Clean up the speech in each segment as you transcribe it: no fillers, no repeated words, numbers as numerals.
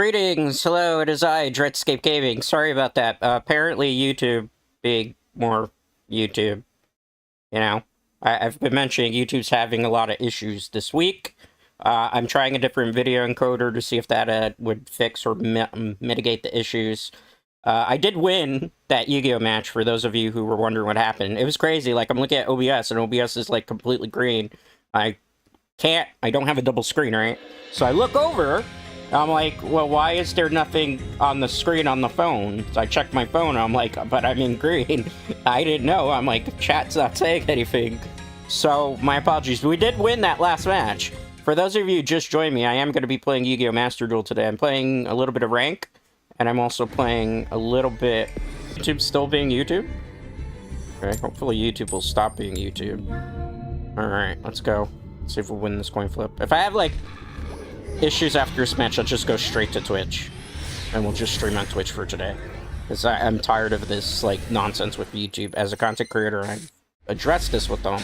Greetings, hello, it is I, Dreadscape Gaming. Sorry about that. Apparently YouTube being more YouTube, you know. I've been mentioning YouTube's having a lot of issues this week. I'm trying a different video encoder to see if that would fix or mitigate the issues. I did win that Yu-Gi-Oh match, for those of you who were wondering what happened. It was crazy, like, I'm looking at OBS, and OBS is, like, completely green. I don't have a double screen, right? So I look over, I'm like, well, why is there nothing on the screen on the phone? So I checked my phone, I'm like, but I'm in green. I didn't know. I'm like, chat's not saying anything. So, my apologies. We did win that last match. For those of you who just joined me, I am going to be playing Yu-Gi-Oh! Master Duel today. I'm playing a little bit of rank, and I'm also playing a little bit... YouTube still being YouTube? Okay, hopefully YouTube will stop being YouTube. Alright, let's go. Let's see if we'll win this coin flip. If I have, like, issues after this match, I'll just go straight to Twitch. And we'll just stream on Twitch for today. Because I'm tired of this, like, nonsense with YouTube. As a content creator, I've addressed this with them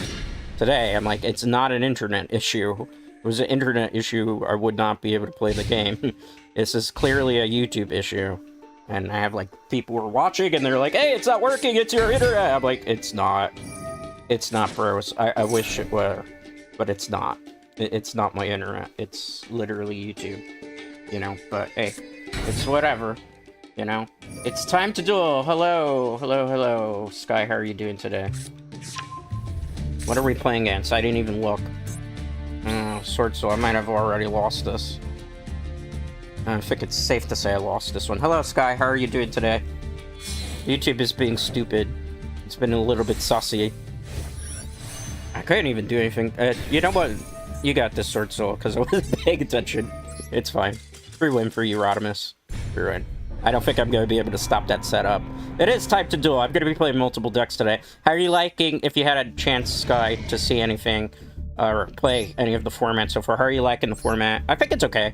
today. I'm like, it's not an internet issue. If it was an internet issue, I would not be able to play the game. This is clearly a YouTube issue. And I have, like, people who are watching, and they're like, hey, it's not working, it's your internet! I'm like, it's not. It's not, bros. I wish it were. But it's not. It's not my internet. It's literally YouTube. You know, but hey, it's whatever. You know? It's time to duel! Hello! Hello, hello. Sky, how are you doing today? What are we playing against? I didn't even look. Sword, so I might have already lost this. I think it's safe to say I lost this one. Hello, Sky, how are you doing today? YouTube is being stupid. It's been a little bit sussy. I couldn't even do anything. You know what? You got this, Sword Soul, because I wasn't paying attention. It's fine. Free win for you, Rodimus. Free win. I don't think I'm going to be able to stop that setup. It is time to duel. I'm going to be playing multiple decks today. How are you liking, if you had a chance, Sky, to see anything, or play any of the formats so far? How are you liking the format? I think it's okay.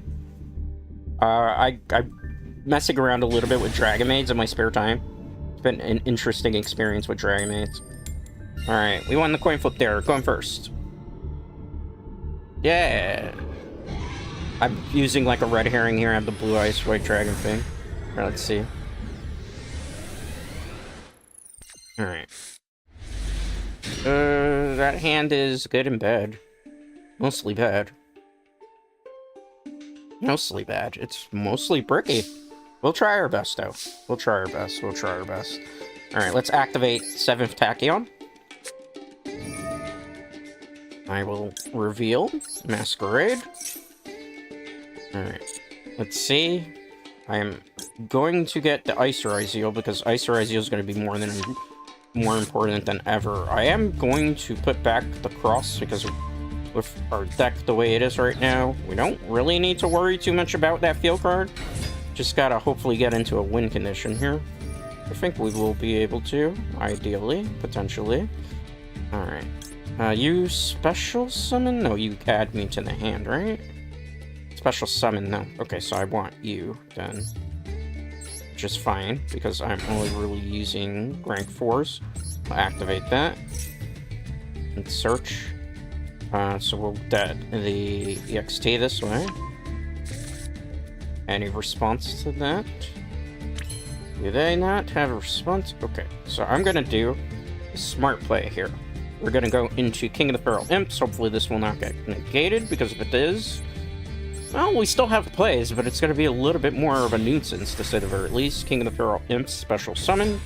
I'm messing around a little bit with Dragon Maids in my spare time. It's been an interesting experience with Dragon Maids. Alright, we won the coin flip there. Going first. Yeah! I'm using like a red herring here. I have the blue ice white dragon thing. Alright, let's see. Alright. That hand is good and bad. Mostly bad. Mostly bad. It's mostly bricky. We'll try our best, though. We'll try our best. We'll try our best. Alright, let's activate 7th Tachyon. I will reveal Masquerade. Alright. Let's see. I am going to get the Ice Ryzeal because Ice Ryzeal is going to be more important than ever. I am going to put back the cross because with our deck the way it is right now, we don't really need to worry too much about that field card. Just gotta hopefully get into a win condition here. I think we will be able to, ideally, potentially. Alright. You special summon? No, you add me to the hand, right? Special summon, no. Okay, so I want you, then. Which is fine, because I'm only really using rank 4s. I'll activate that. And search. So we'll dead the EXT this way. Any response to that? Do they not have a response? Okay, so I'm gonna do a smart play here. We're gonna go into King of the Feral Imps. Hopefully this will not get negated, because if it is, well, we still have plays, but it's gonna be a little bit more of a nuisance, to say the very least. King of the Feral Imps special summon.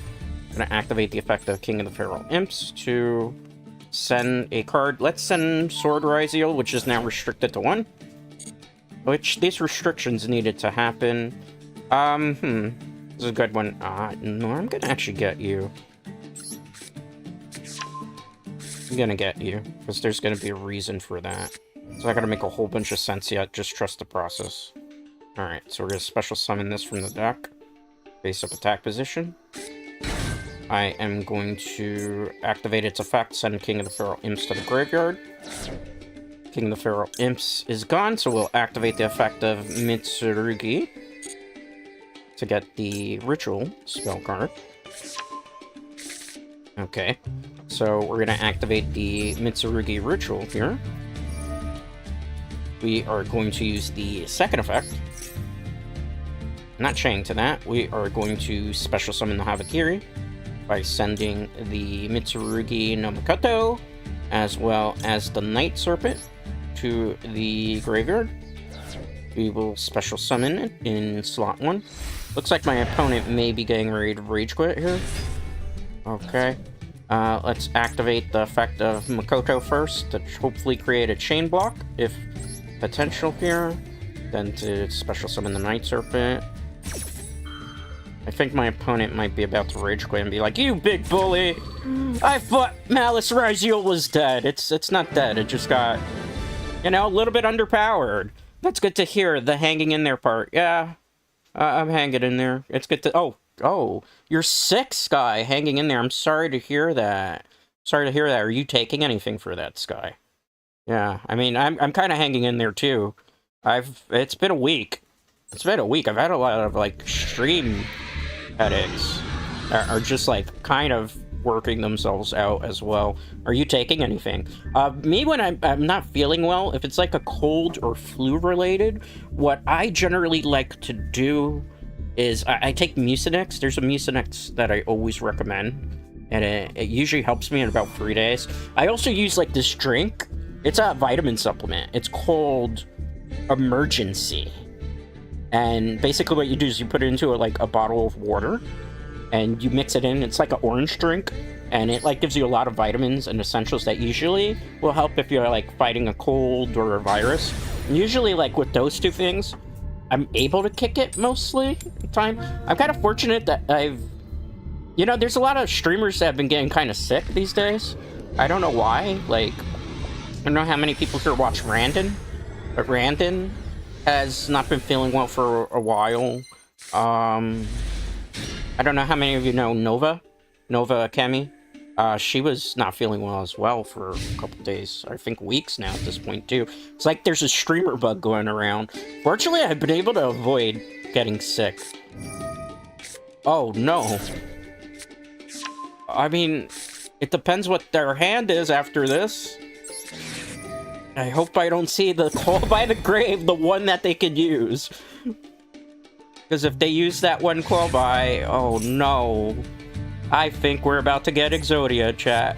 I'm gonna activate the effect of King of the Feral Imps to send a card. Let's send Sword Ryzeal, which is now restricted to 1. Which, these restrictions needed to happen. This is a good one. No, I'm gonna actually get you. I'm gonna get you, because there's gonna be a reason for that. So I gotta make a whole bunch of sense yet, just trust the process. Alright, so we're gonna special summon this from the deck. Base up attack position. I am going to activate its effect, send King of the Feral Imps to the graveyard. King of the Feral Imps is gone, so we'll activate the effect of Mitsurugi to get the Ritual spell card. Okay, so we're gonna activate the Mitsurugi Ritual here. We are going to use the second effect, not chained to that, we are going to special summon the Havakiri by sending the Mitsurugi no Makoto, as well as the Night Serpent, to the graveyard. We will special summon it in slot 1. Looks like my opponent may be getting ready to rage quit here. Okay. Let's activate the effect of Makoto first to hopefully create a chain block, if potential here. Then to special summon the Night Serpent. I think my opponent might be about to rage quit and be like, "You big bully! I thought Master Ryzeal was dead." It's not dead. It just got, you know, a little bit underpowered. That's good to hear, the hanging in there part. Yeah, I'm hanging in there. It's good to... Oh, you're sick, Sky, hanging in there. I'm sorry to hear that. Sorry to hear that. Are you taking anything for that, Sky? Yeah, I mean, I'm kind of hanging in there, too. It's been a week. It's been a week. I've had a lot of, like, stream headaches. Are just, like, kind of working themselves out as well. Are you taking anything? Me, when I'm not feeling well, if it's like a cold or flu related, what I generally like to do is I take Mucinex. There's a Mucinex that I always recommend, and it usually helps me in about 3 days. I also use like this drink. It's a vitamin supplement. It's called Emergency, and basically what you do is you put it into a bottle of water, and you mix it in. It's like an orange drink, and it like gives you a lot of vitamins and essentials that usually will help if you're like fighting a cold or a virus. And usually, like with those two things, I'm able to kick it mostly the time. I'm kind of fortunate that you know, there's a lot of streamers that have been getting kind of sick these days. I don't know why. Like, I don't know how many people here watch Randon, but Randon has not been feeling well for a while. I don't know how many of you know Nova Kemi. She was not feeling well as well for a couple days. I think weeks now at this point too. It's like there's a streamer bug going around. Fortunately, I've been able to avoid getting sick. Oh no. I mean, it depends what their hand is after this. I hope I don't see the Call by the Grave, the one that they could use. Because if they use that one Call by, oh no. I think we're about to get Exodia, chat.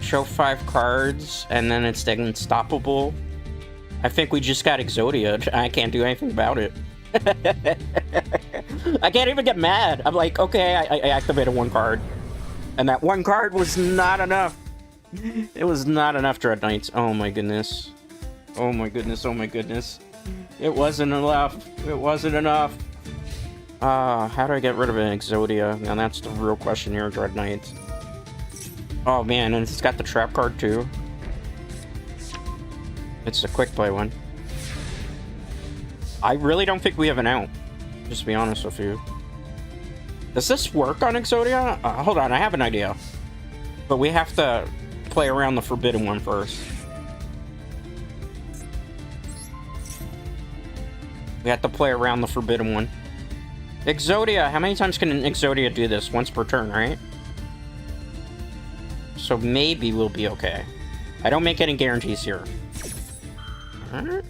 Show 5 cards, and then it's unstoppable. I think we just got Exodia. I can't do anything about it. I can't even get mad. I'm like, okay, I activated 1 card. And that 1 card was not enough. It was not enough, Dread Knights. Oh my goodness. Oh my goodness, oh my goodness. It wasn't enough. It wasn't enough. How do I get rid of an Exodia? Now that's the real question here, Dread Knights. Oh man, and it's got the trap card too. It's a quick play one. I really don't think we have an out, just to be honest with you. Does this work on Exodia? Hold on, I have an idea. But we have to play around the forbidden one first. We have to play around the forbidden one. Exodia, how many times can an Exodia do this? Once per turn, right? So maybe we'll be okay. I don't make any guarantees here. Alright.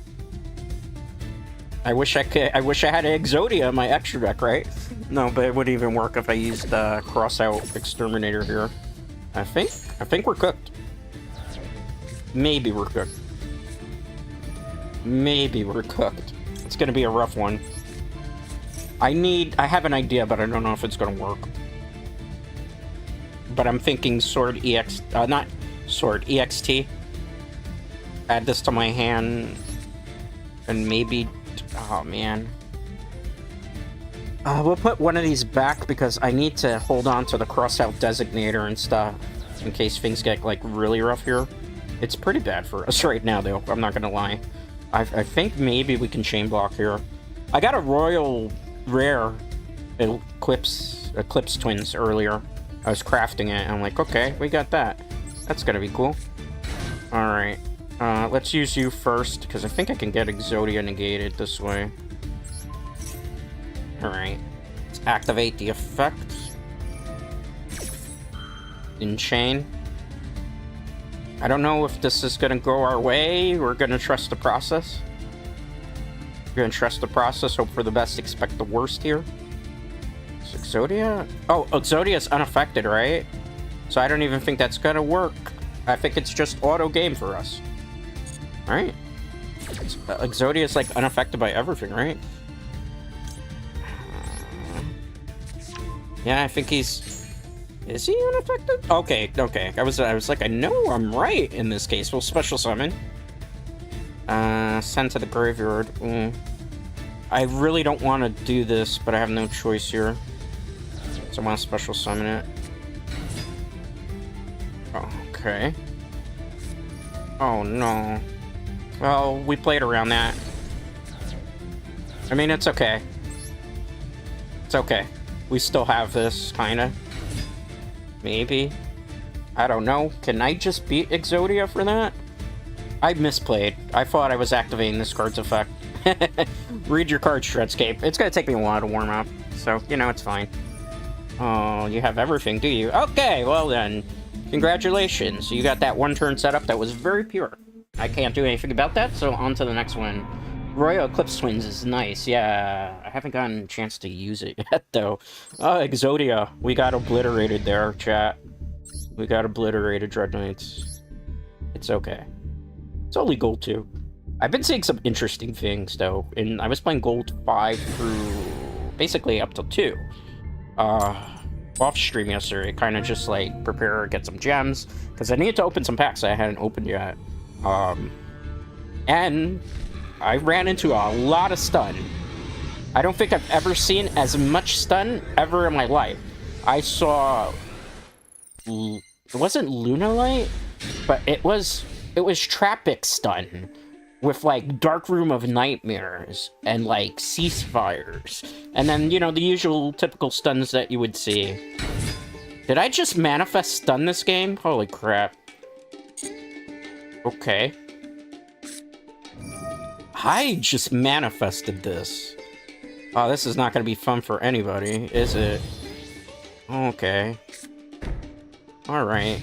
I wish I had an Exodia in my extra deck, right? No, but it wouldn't even work if I used the cross-out Exterminator here. I think we're cooked. Maybe we're cooked. Maybe we're cooked. It's gonna be a rough one. I have an idea, but I don't know if it's gonna work. But I'm thinking Sword EX, not Sword, EXT. Add this to my hand, and maybe, oh man. We'll put one of these back because I need to hold on to the cross-out designator and stuff in case things get like really rough here. It's pretty bad for us right now though, I'm not gonna lie. I think maybe we can chain block here. I got a Royal Rare Eclipse Twins earlier. I was crafting it and I'm like, okay, we got that. That's gonna be cool. Alright. Let's use you first because I think I can get Exodia negated this way. Alright. Let's activate the effect. In chain. I don't know if this is gonna go our way. We're gonna trust the process. You're gonna trust the process, hope for the best, expect the worst here. Is Exodia? Oh, Exodia's unaffected, right? So I don't even think that's gonna work. I think it's just auto game for us. Right? Exodia's like unaffected by everything, right? Yeah, I think he's... Is he unaffected? Okay, okay. I was like, I know I'm right in this case. We'll special summon. Send to the graveyard. I really don't want to do this, but I have no choice here. So I want to special summon it. Okay. Oh, no. Well, we played around that. I mean, it's okay. It's okay. We still have this, kinda. Maybe. I don't know. Can I just beat Exodia for that? I misplayed. I thought I was activating this card's effect. Read your card, Shredscape. It's gonna take me a while to warm up, so, you know, it's fine. Oh, you have everything, do you? Okay, well then. Congratulations. You got that one turn setup that was very pure. I can't do anything about that, so on to the next one. Royal Eclipse Twins is nice, yeah. I haven't gotten a chance to use it yet, though. Exodia. We got obliterated there, chat. We got obliterated, Dread Knights. It's okay. It's only Gold 2. I've been seeing some interesting things, though. And I was playing Gold 5 through... basically up to 2. Off stream yesterday, kind of just, like, prepare, get some gems. Because I needed to open some packs I hadn't opened yet. And... I ran into a lot of stun. I don't think I've ever seen as much stun ever in my life. I saw... It wasn't Lunalight, but it was Trappic stun. With, like, Dark Room of Nightmares and, like, Ceasefires. And then, you know, the usual typical stuns that you would see. Did I just manifest stun this game? Holy crap. Okay. I just manifested this. Oh, this is not going to be fun for anybody, is it? Okay. Alright.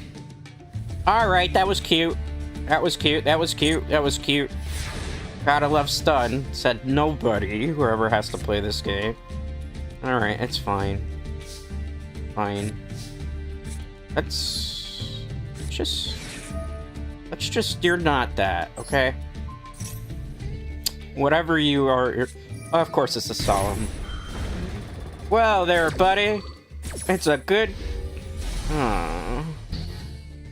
Alright, that was cute. That was cute, that was cute, that was cute. Gotta love stun. Said nobody, whoever has to play this game. Alright, it's fine. Fine. Let's just... You're not that, okay? Whatever you are... Oh, of course it's a solemn. Well there, buddy. It's a good...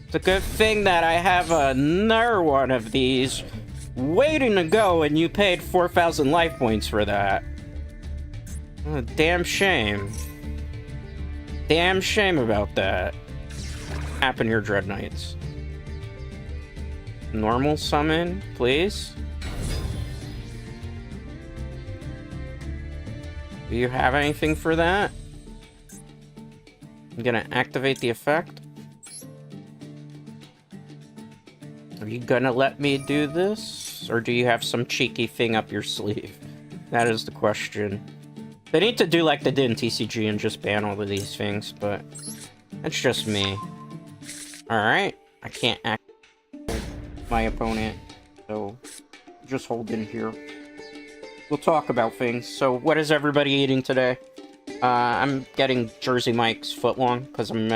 It's a good thing that I have another one of these waiting to go, and you paid 4,000 life points for that. Oh, damn shame. Damn shame about that. Happen here, Dread Knights. Normal summon, please. Do you have anything for that? I'm gonna activate the effect. Are you gonna let me do this? Or do you have some cheeky thing up your sleeve? That is the question. They need to do like they did in TCG and just ban all of these things, but that's just me. Alright, I can't act my opponent, so just hold in here. We'll talk about things. So, what is everybody eating today? I'm getting Jersey Mike's footlong, because I'm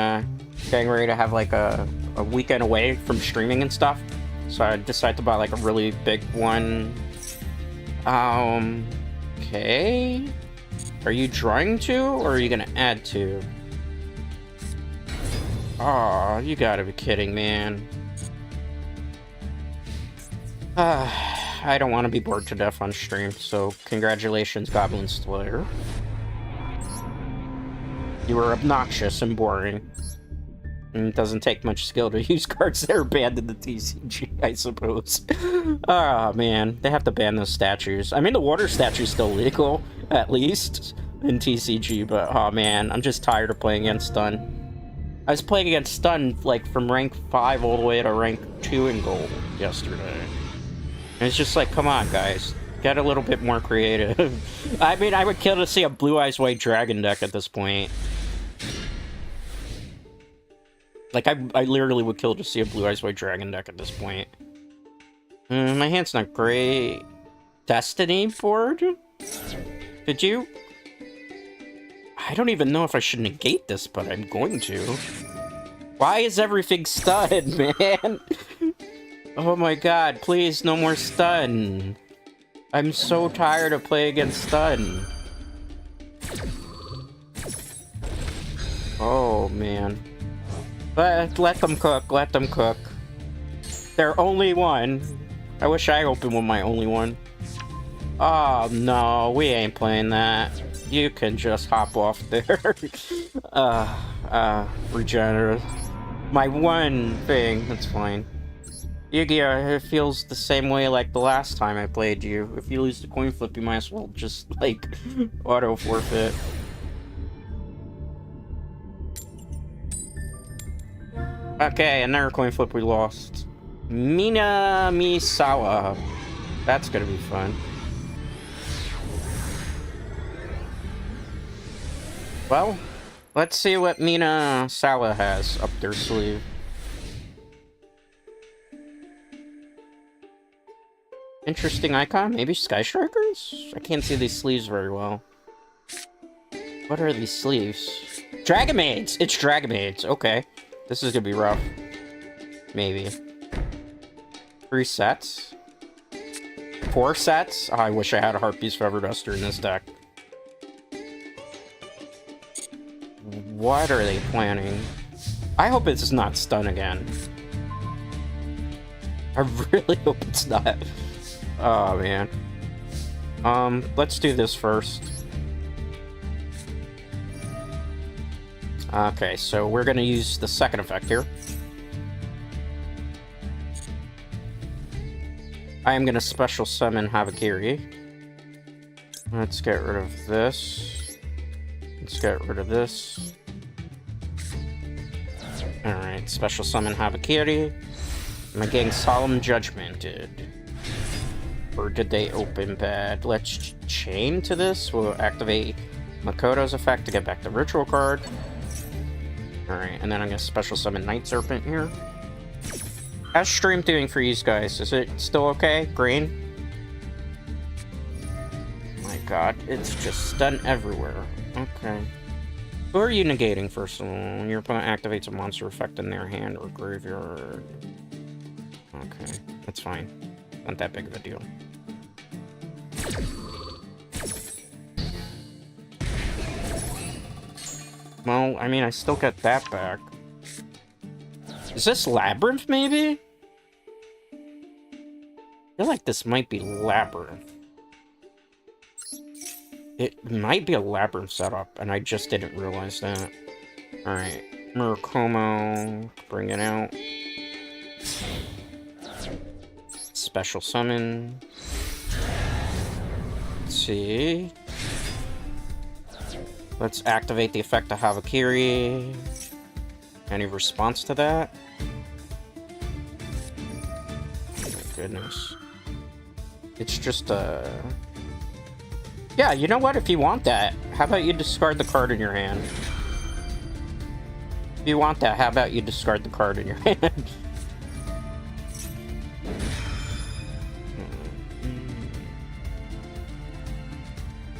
getting ready to have like a weekend away from streaming and stuff. So I decided to buy like a really big one. Okay. Are you drawing to, or are you gonna add to? Aw, you gotta be kidding, man. I don't want to be bored to death on stream, so congratulations, Goblin Slayer. You were obnoxious and boring. And it doesn't take much skill to use cards that are banned in the TCG, I suppose. Oh, man. They have to ban those statues. I mean, the water statue's still legal, at least, in TCG, but, oh, man. I'm just tired of playing against stun. I was playing against stun, like, from rank 5 all the way to rank 2 in gold yesterday. And it's just like, come on, guys. Get a little bit more creative. I mean, I would kill to see a Blue Eyes White Dragon deck at this point. Like, I literally would kill to see a Blue Eyes White Dragon deck at this point. My hand's not great. Destiny board? Did you? I don't even know if I should negate this, but I'm going to. Why is everything stun, man? Oh my god, please, no more stun. I'm so tired of playing against stun. Oh, man. Let them cook, let them cook. They're only one. I wish I opened with my only one. Oh, no, we ain't playing that. You can just hop off there. Regenerative. My one thing, that's fine. Yugioh, it feels the same way like the last time I played you. If you lose the coin flip, you might as well just, like, auto forfeit. Okay, another coin flip we lost. Mina Misawa. That's gonna be fun. Well, let's see what Mina Sawa has up their sleeve. Interesting icon? Maybe Sky Strikers? I can't see these sleeves very well. What are these sleeves? Dragamaids! It's Dragamaids. Okay. This is gonna be rough. Maybe. 3 sets? 4 sets? Oh, I wish I had a Heartbeast Feather Duster in this deck. What are they planning? I hope it's not stun again. I really hope it's not. Oh, man. Let's do this first. Okay, so we're gonna use the second effect here. I am gonna special summon Havakiri. Let's get rid of this. Let's get rid of this. Alright, special summon Havakiri. Am I getting Solemn Judgmented? Or did they open bad? Let's chain to this. We'll activate Makoto's effect to get back the ritual card. Alright, and then I'm gonna special summon Night Serpent here. How's stream doing for you guys? Is it still okay? Green? My god, it's just stun everywhere. Okay. Who are you negating, first of all? When your opponent activates a monster effect in their hand or graveyard. Okay, that's fine. Not that big of a deal. Well, I mean, I still get that back. Is this Labyrinth, maybe? I feel like this might be Labyrinth. It might be a Labyrinth setup, and I just didn't realize that. Alright. Murakumo, bring it out. Special summon. Let's see. Let's activate the effect of Havakiri. Any response to that? Oh my goodness. It's just a... Yeah, you know what? If you want that, how about you discard the card in your hand? If you want that, how about you discard the card in your hand?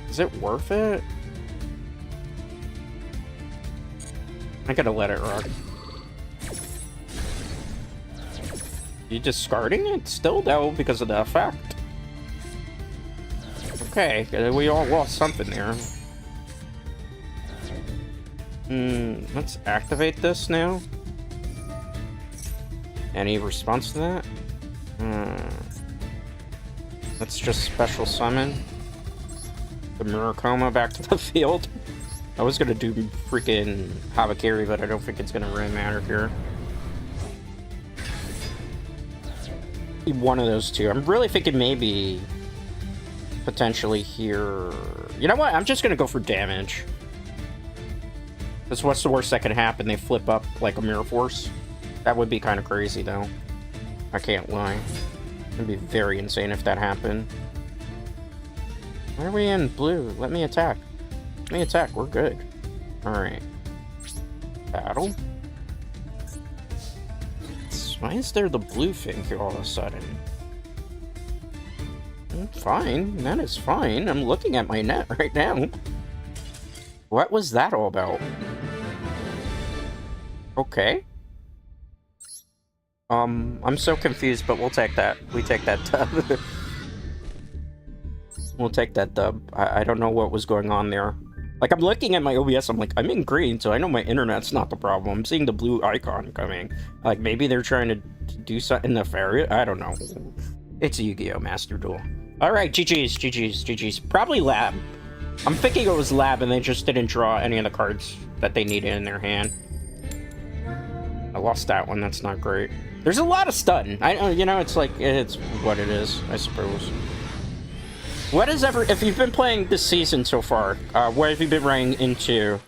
Is it worth it? I gotta let it rock. You discarding it still, though, because of the effect? Okay, we all lost something there. Let's activate this now. Any response to that? Let's just special summon the Murakumo back to the field. I was gonna do freaking Havakiri, but I don't think it's gonna really matter here. One of those two. I'm really thinking maybe potentially here. You know what? I'm just gonna go for damage. Because what's the worst that can happen? They flip up like a Mirror Force. That would be kind of crazy, though. I can't lie. It'd be very insane if that happened. Why are we in blue? Let me attack. Let me attack. We're good. Alright. Battle? Why is there the blue thing here all of a sudden? Fine, that is fine. I'm looking at my net right now. What was that all about? Okay. I'm so confused, but we'll take that. We take that dub. We'll take that dub. I don't know what was going on there. Like, I'm looking at my OBS, I'm like, I'm in green, so I know my internet's not the problem. I'm seeing the blue icon coming. Like, maybe they're trying to do something nefarious? I don't know. It's Yu-Gi-Oh! Master Duel. Alright, GG's. Probably Lab. I'm thinking it was Lab, and they just didn't draw any of the cards that they needed in their hand. I lost that one, that's not great. There's a lot of stun. You know, it's like, it's what it is, I suppose. What is if you've been playing this season so far, what have you been running into?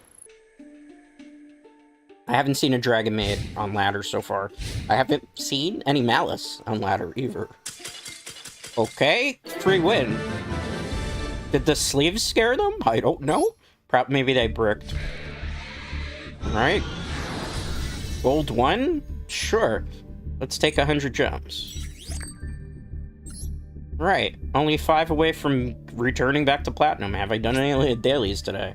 I haven't seen a Dragon Maid on ladder so far. I haven't seen any Malice on ladder either. Okay, free win. Did the sleeves scare them? I don't know. Maybe they bricked. Alright. Gold 1? Sure. Let's take 100 gems. Right. Only 5 away from returning back to Platinum. Have I done any dailies today?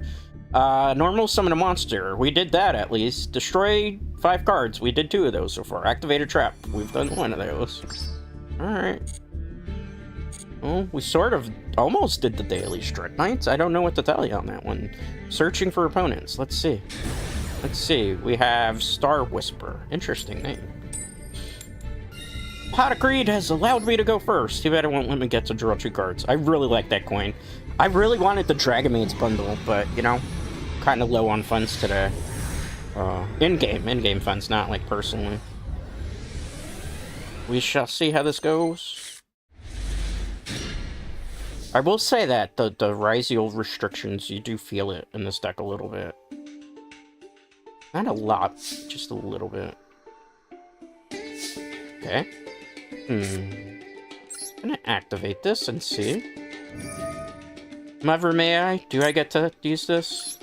Normal summon a monster. We did that, at least. Destroy 5 cards. We did 2 of those so far. Activate a trap. We've done 1 of those. Alright. Well, we sort of almost did the daily Strike Knights. I don't know what to tell you on that one. Searching for opponents. Let's see. Let's see. We have Star Whisper. Interesting name. Pot of Greed has allowed me to go first. Too bad it won't let me get to draw 2 cards. I really like that coin. I really wanted the Dragon Maid's bundle, but, you know, kind of low on funds today. In-game funds, not, like, personally. We shall see how this goes. I will say that the Ryzeal restrictions, you do feel it in this deck a little bit. Not a lot, just a little bit. Okay. I'm gonna activate this and see. Mother, may I? Do I get to use this?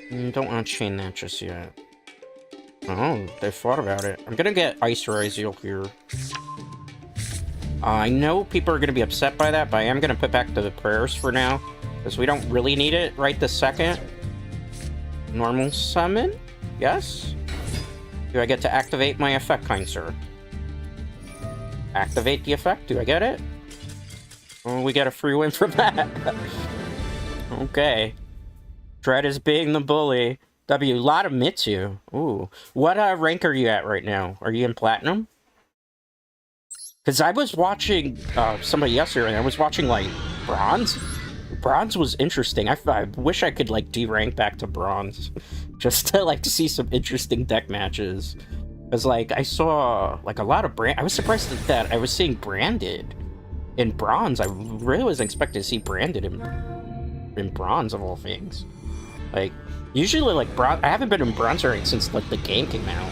Don't want to chain that just yet. Oh, they thought about it. I'm gonna get Ice Ryzeal here. I know people are gonna be upset by that, but I am gonna put back the prayers for now, because we don't really need it right this second. Normal summon? Yes? Do I get to activate my effect, kind sir? Activate the effect? Do I get it? Oh, we get a free win from that. Okay. Dread is being the bully. W, lot of Mitsu. Ooh. What rank are you at right now? Are you in Platinum? Because I was watching somebody yesterday, and I was watching, like, Bronze. Bronze was interesting. I wish I could, like, D-rank back to Bronze. Just to, like, see some interesting deck matches. Because, like, I saw, like, a lot of I was surprised that I was seeing Branded in Bronze. I really wasn't expecting to see Branded in Bronze, of all things. Like, usually, like, I haven't been in Bronze rank since, like, the game came out.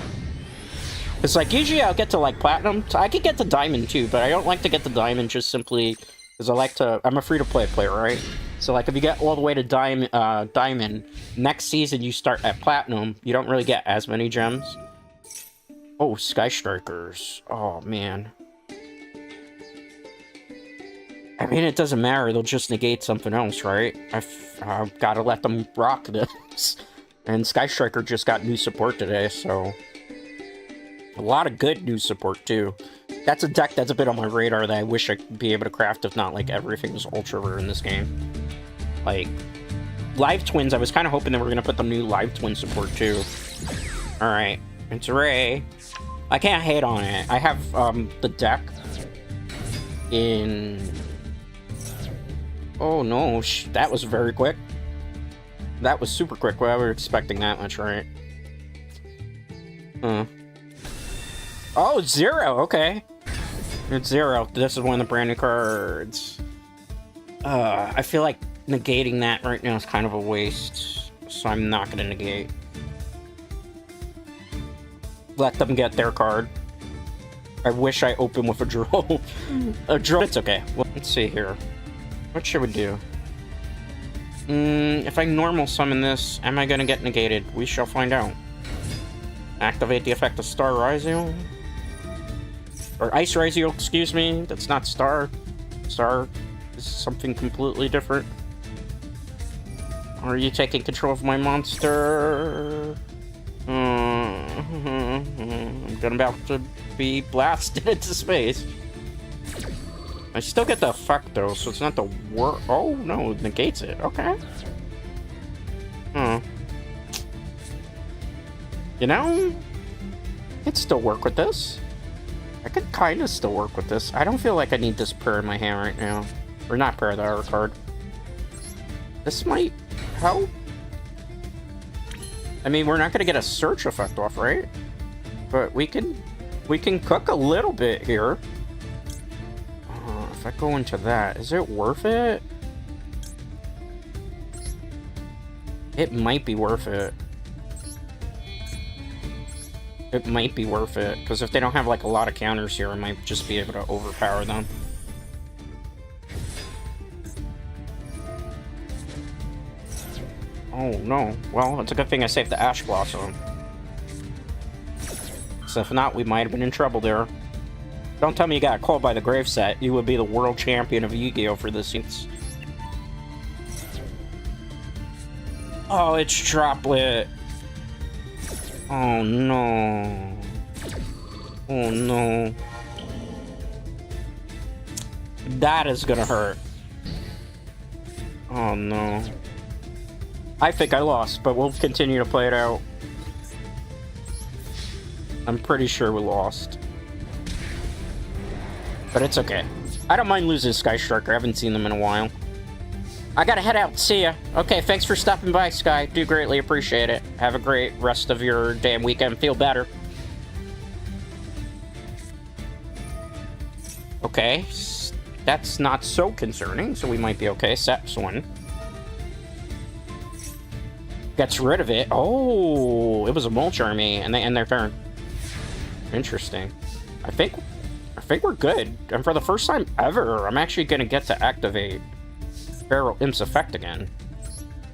It's like, usually I'll get to, like, Platinum. I could get to Diamond, too, but I don't like to get to Diamond just simply because I like to... I'm a free-to-play player, right? So, like, if you get all the way to Diamond, next season you start at Platinum, you don't really get as many gems. Oh, Sky Strikers. Oh, man. I mean, it doesn't matter. They'll just negate something else, right? I've got to let them rock this. And Sky Striker just got new support today, so... A lot of good new support, too. That's a deck that's a bit on my radar that I wish I could be able to craft if not, like, everything was ultra rare in this game. Like, Live Twins, I was kind of hoping that we were going to put the new Live Twin support, too. Alright. It's Ray. I can't hate on it. I have, the deck in... Oh, no. That was very quick. That was super quick. Well, we were expecting that much, right? Oh, it's 0. Okay. It's 0. This is one of the brand new cards. I feel like negating that right now is kind of a waste. So I'm not going to negate. Let them get their card. I wish I opened with a draw. A draw. It's okay. Well, let's see here. What should we do? If I normal summon this, am I going to get negated? We shall find out. Activate the effect of Star Ryzeal. Or Ice Ryzeal, excuse me. That's not Star. Star is something completely different. Are you taking control of my monster? I'm about to be blasted into space. I still get the effect though, so it's not the worst. Oh no, it negates it. Okay. You know, I could still work with this. I could kind of still work with this. I don't feel like I need this prayer in my hand right now. Or not prayer, the other card. This might help. I mean, we're not going to get a search effect off, right? But we can cook a little bit here. If I go into that, is it worth it? It might be worth it. It might be worth it, because if they don't have like a lot of counters here, I might just be able to overpower them. Oh no. Well, it's a good thing I saved the Ash Blossom. So if not, we might have been in trouble there. Don't tell me you got called by the Graveset. You would be the world champion of Yugioh for this. Oh, it's Droplet. Oh no. Oh no. That is gonna hurt. Oh no. I think I lost, but we'll continue to play it out. I'm pretty sure we lost. But it's okay. I don't mind losing Sky Striker. I haven't seen them in a while. I gotta head out. See ya. Okay, thanks for stopping by, Sky. Do greatly appreciate it. Have a great rest of your damn weekend. Feel better. Okay. That's not so concerning, so we might be okay. Seps one. Gets rid of it. Oh, it was a Mulch Army, and they end their turn. Interesting. I think we're good. And for the first time ever, I'm actually gonna get to activate Feral Imp's effect again.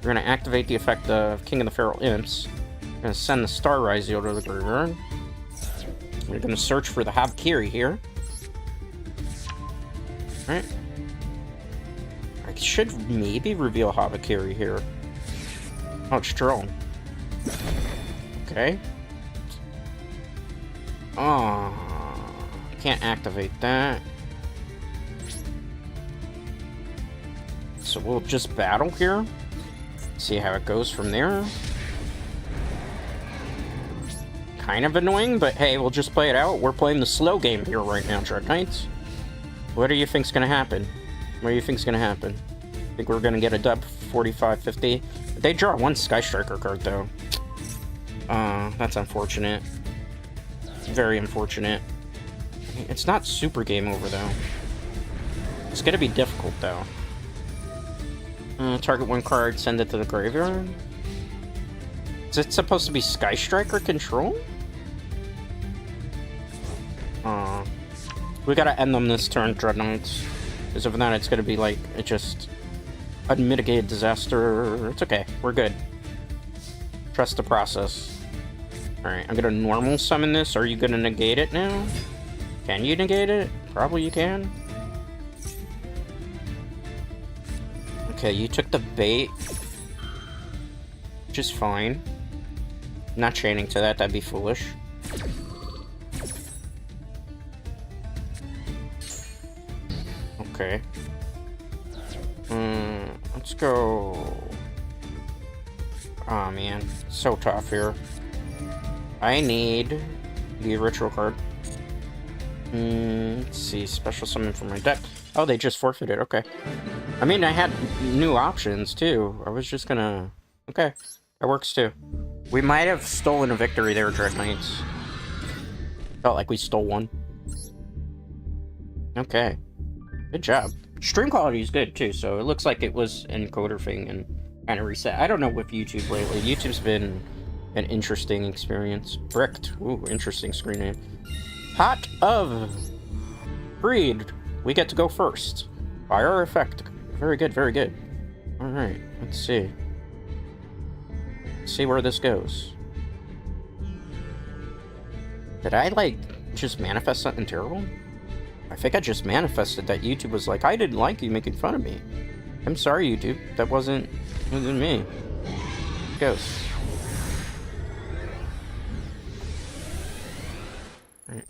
We're gonna activate the effect of King of the Feral Imps. We're gonna send the Star Ryzeal to the graveyard. We're gonna search for the Habkiri here. Alright. I should maybe reveal Habkiri here. Oh, it's Drone. Okay. Oh, can't activate that. So we'll just battle here. See how it goes from there. Kind of annoying, but hey, we'll just play it out. We're playing the slow game here right now, Dread Knights. What do you think's gonna happen? What do you think's gonna happen? Think we're gonna get a dub 45-50? They draw one Sky Striker card though. That's unfortunate. Very unfortunate. It's not super game over though. It's gonna be difficult though. Target one card, send it to the graveyard. Is it supposed to be Sky Striker control? We gotta end them this turn, Dread Knights. Because if not, it's gonna be like, it just unmitigated disaster. It's okay, we're good. Trust the process. Alright, I'm gonna normal summon this. Are you gonna negate it now? Can you negate it? Probably you can. Okay, you took the bait. Which is fine. Not chaining to that, that'd be foolish. Okay. Let's go. Oh man, so tough here. I need the ritual card. Let's see, special summon from my deck. Oh, they just forfeited, okay. I mean, I had new options too. I was just gonna... Okay, that works too. We might have stolen a victory there, Dread Knights. Felt like we stole one. Okay. Good job. Stream quality is good too, so it looks like it was encoder thing and kind of reset. I don't know with YouTube lately. YouTube's been an interesting experience. Bricked. Ooh, interesting screen name. Pot of Greed. We get to go first. By our effect. Very good, very good. Alright, let's see. Let's see where this goes. Did I, like, Just manifest something terrible? I think I just manifested that YouTube was like, I didn't like you making fun of me. I'm sorry, YouTube. That wasn't me. Ghost. Right.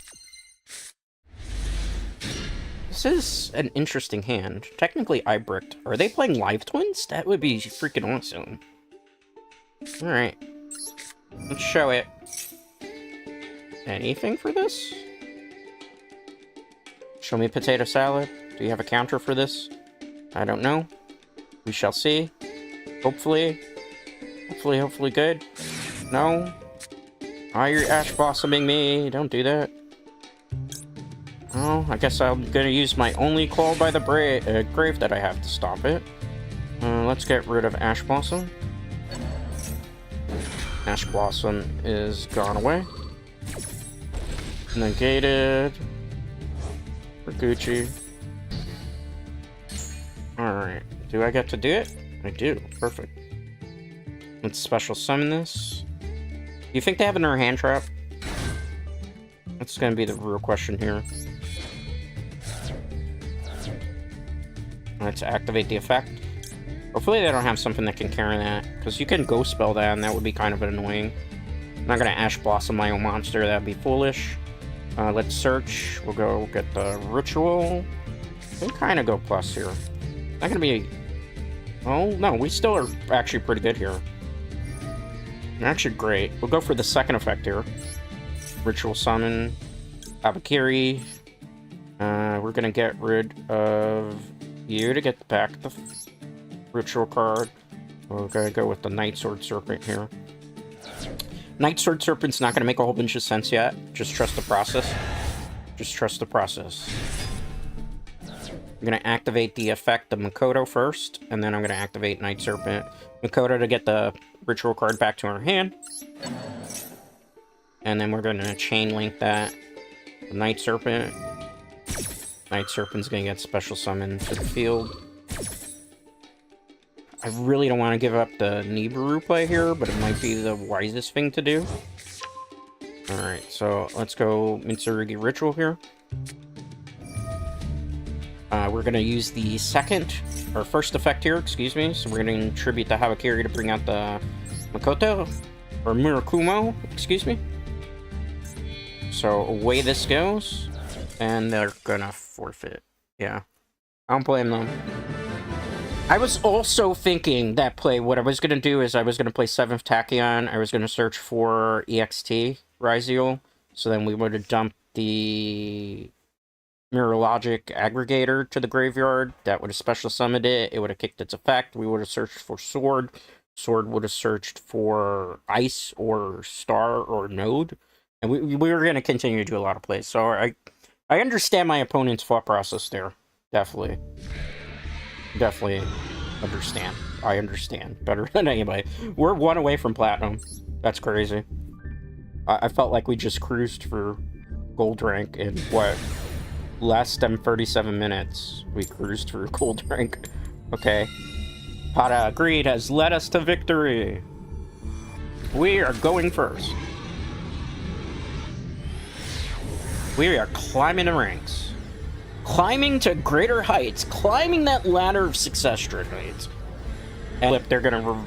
This is an interesting hand. Technically, I bricked. Are they playing live twins? That would be freaking awesome. Alright. Let's show it. Anything for this? Show me potato salad. Do you have a counter for this? I don't know. We shall see. Hopefully. Hopefully good. No. Oh, you're ash blossoming me. Don't do that. Oh, I guess I'm gonna use my only call by the grave that I have to stop it. Let's get rid of Ash Blossom. Ash Blossom is gone away. Negated. For Gucci. Alright. Do I get to do it? I do. Perfect. Let's special summon this. Do you think they have another hand trap? That's gonna be the real question here. Let's activate the effect. Hopefully they don't have something that can carry that, because you can Ghost Spell that, and that would be kind of annoying. I'm not gonna Ash Blossom my own monster, that'd be foolish. Let's search. We'll go get the Ritual. We'll kind of go plus here. Not gonna be... Oh, no, we still are actually pretty good here. Actually great. We'll go for the second effect here. Ritual Summon. Abakiri. We're gonna get rid of you to get back the Ritual card. We're gonna go with the Night Sword Serpent here. Night Sword Serpent's not gonna make a whole bunch of sense yet. Just trust the process. Just trust the process. I'm gonna activate the effect of Makoto first, and then I'm gonna activate Night Serpent. Makoto to get the Ritual card back to her hand. And then we're gonna chain link that. The Night Serpent. Night Serpent's gonna get special summoned to the field. I really don't want to give up the Nibiru play here, but it might be the wisest thing to do. Alright, so let's go Mitsurugi Ritual here. We're going to use the first effect here, excuse me. So we're going to tribute the Habakiri to bring out the Makoto, or Murakumo, excuse me. So away this goes, and they're going to forfeit. Yeah, I don't blame them. I was also thinking that play, what I was going to do is I was going to play 7th Tachyon, I was going to search for EXT Ryzeal, so then we would have dumped the Mirror Logic Aggregator to the graveyard, that would have special summoned it, it would have kicked its effect, we would have searched for Sword, Sword would have searched for Ice or Star or Node, and we were going to continue to do a lot of plays, so I understand my opponent's thought process there, definitely. Definitely understand. I understand better than anybody. We're 1 away from platinum. That's crazy. I felt like we just cruised for gold rank in, what, less than 37 minutes. We cruised for gold rank. Okay. Pada Greed has led us to victory. We are going first. We are climbing the ranks. Climbing to greater heights. Climbing that ladder of success straight. And they're gonna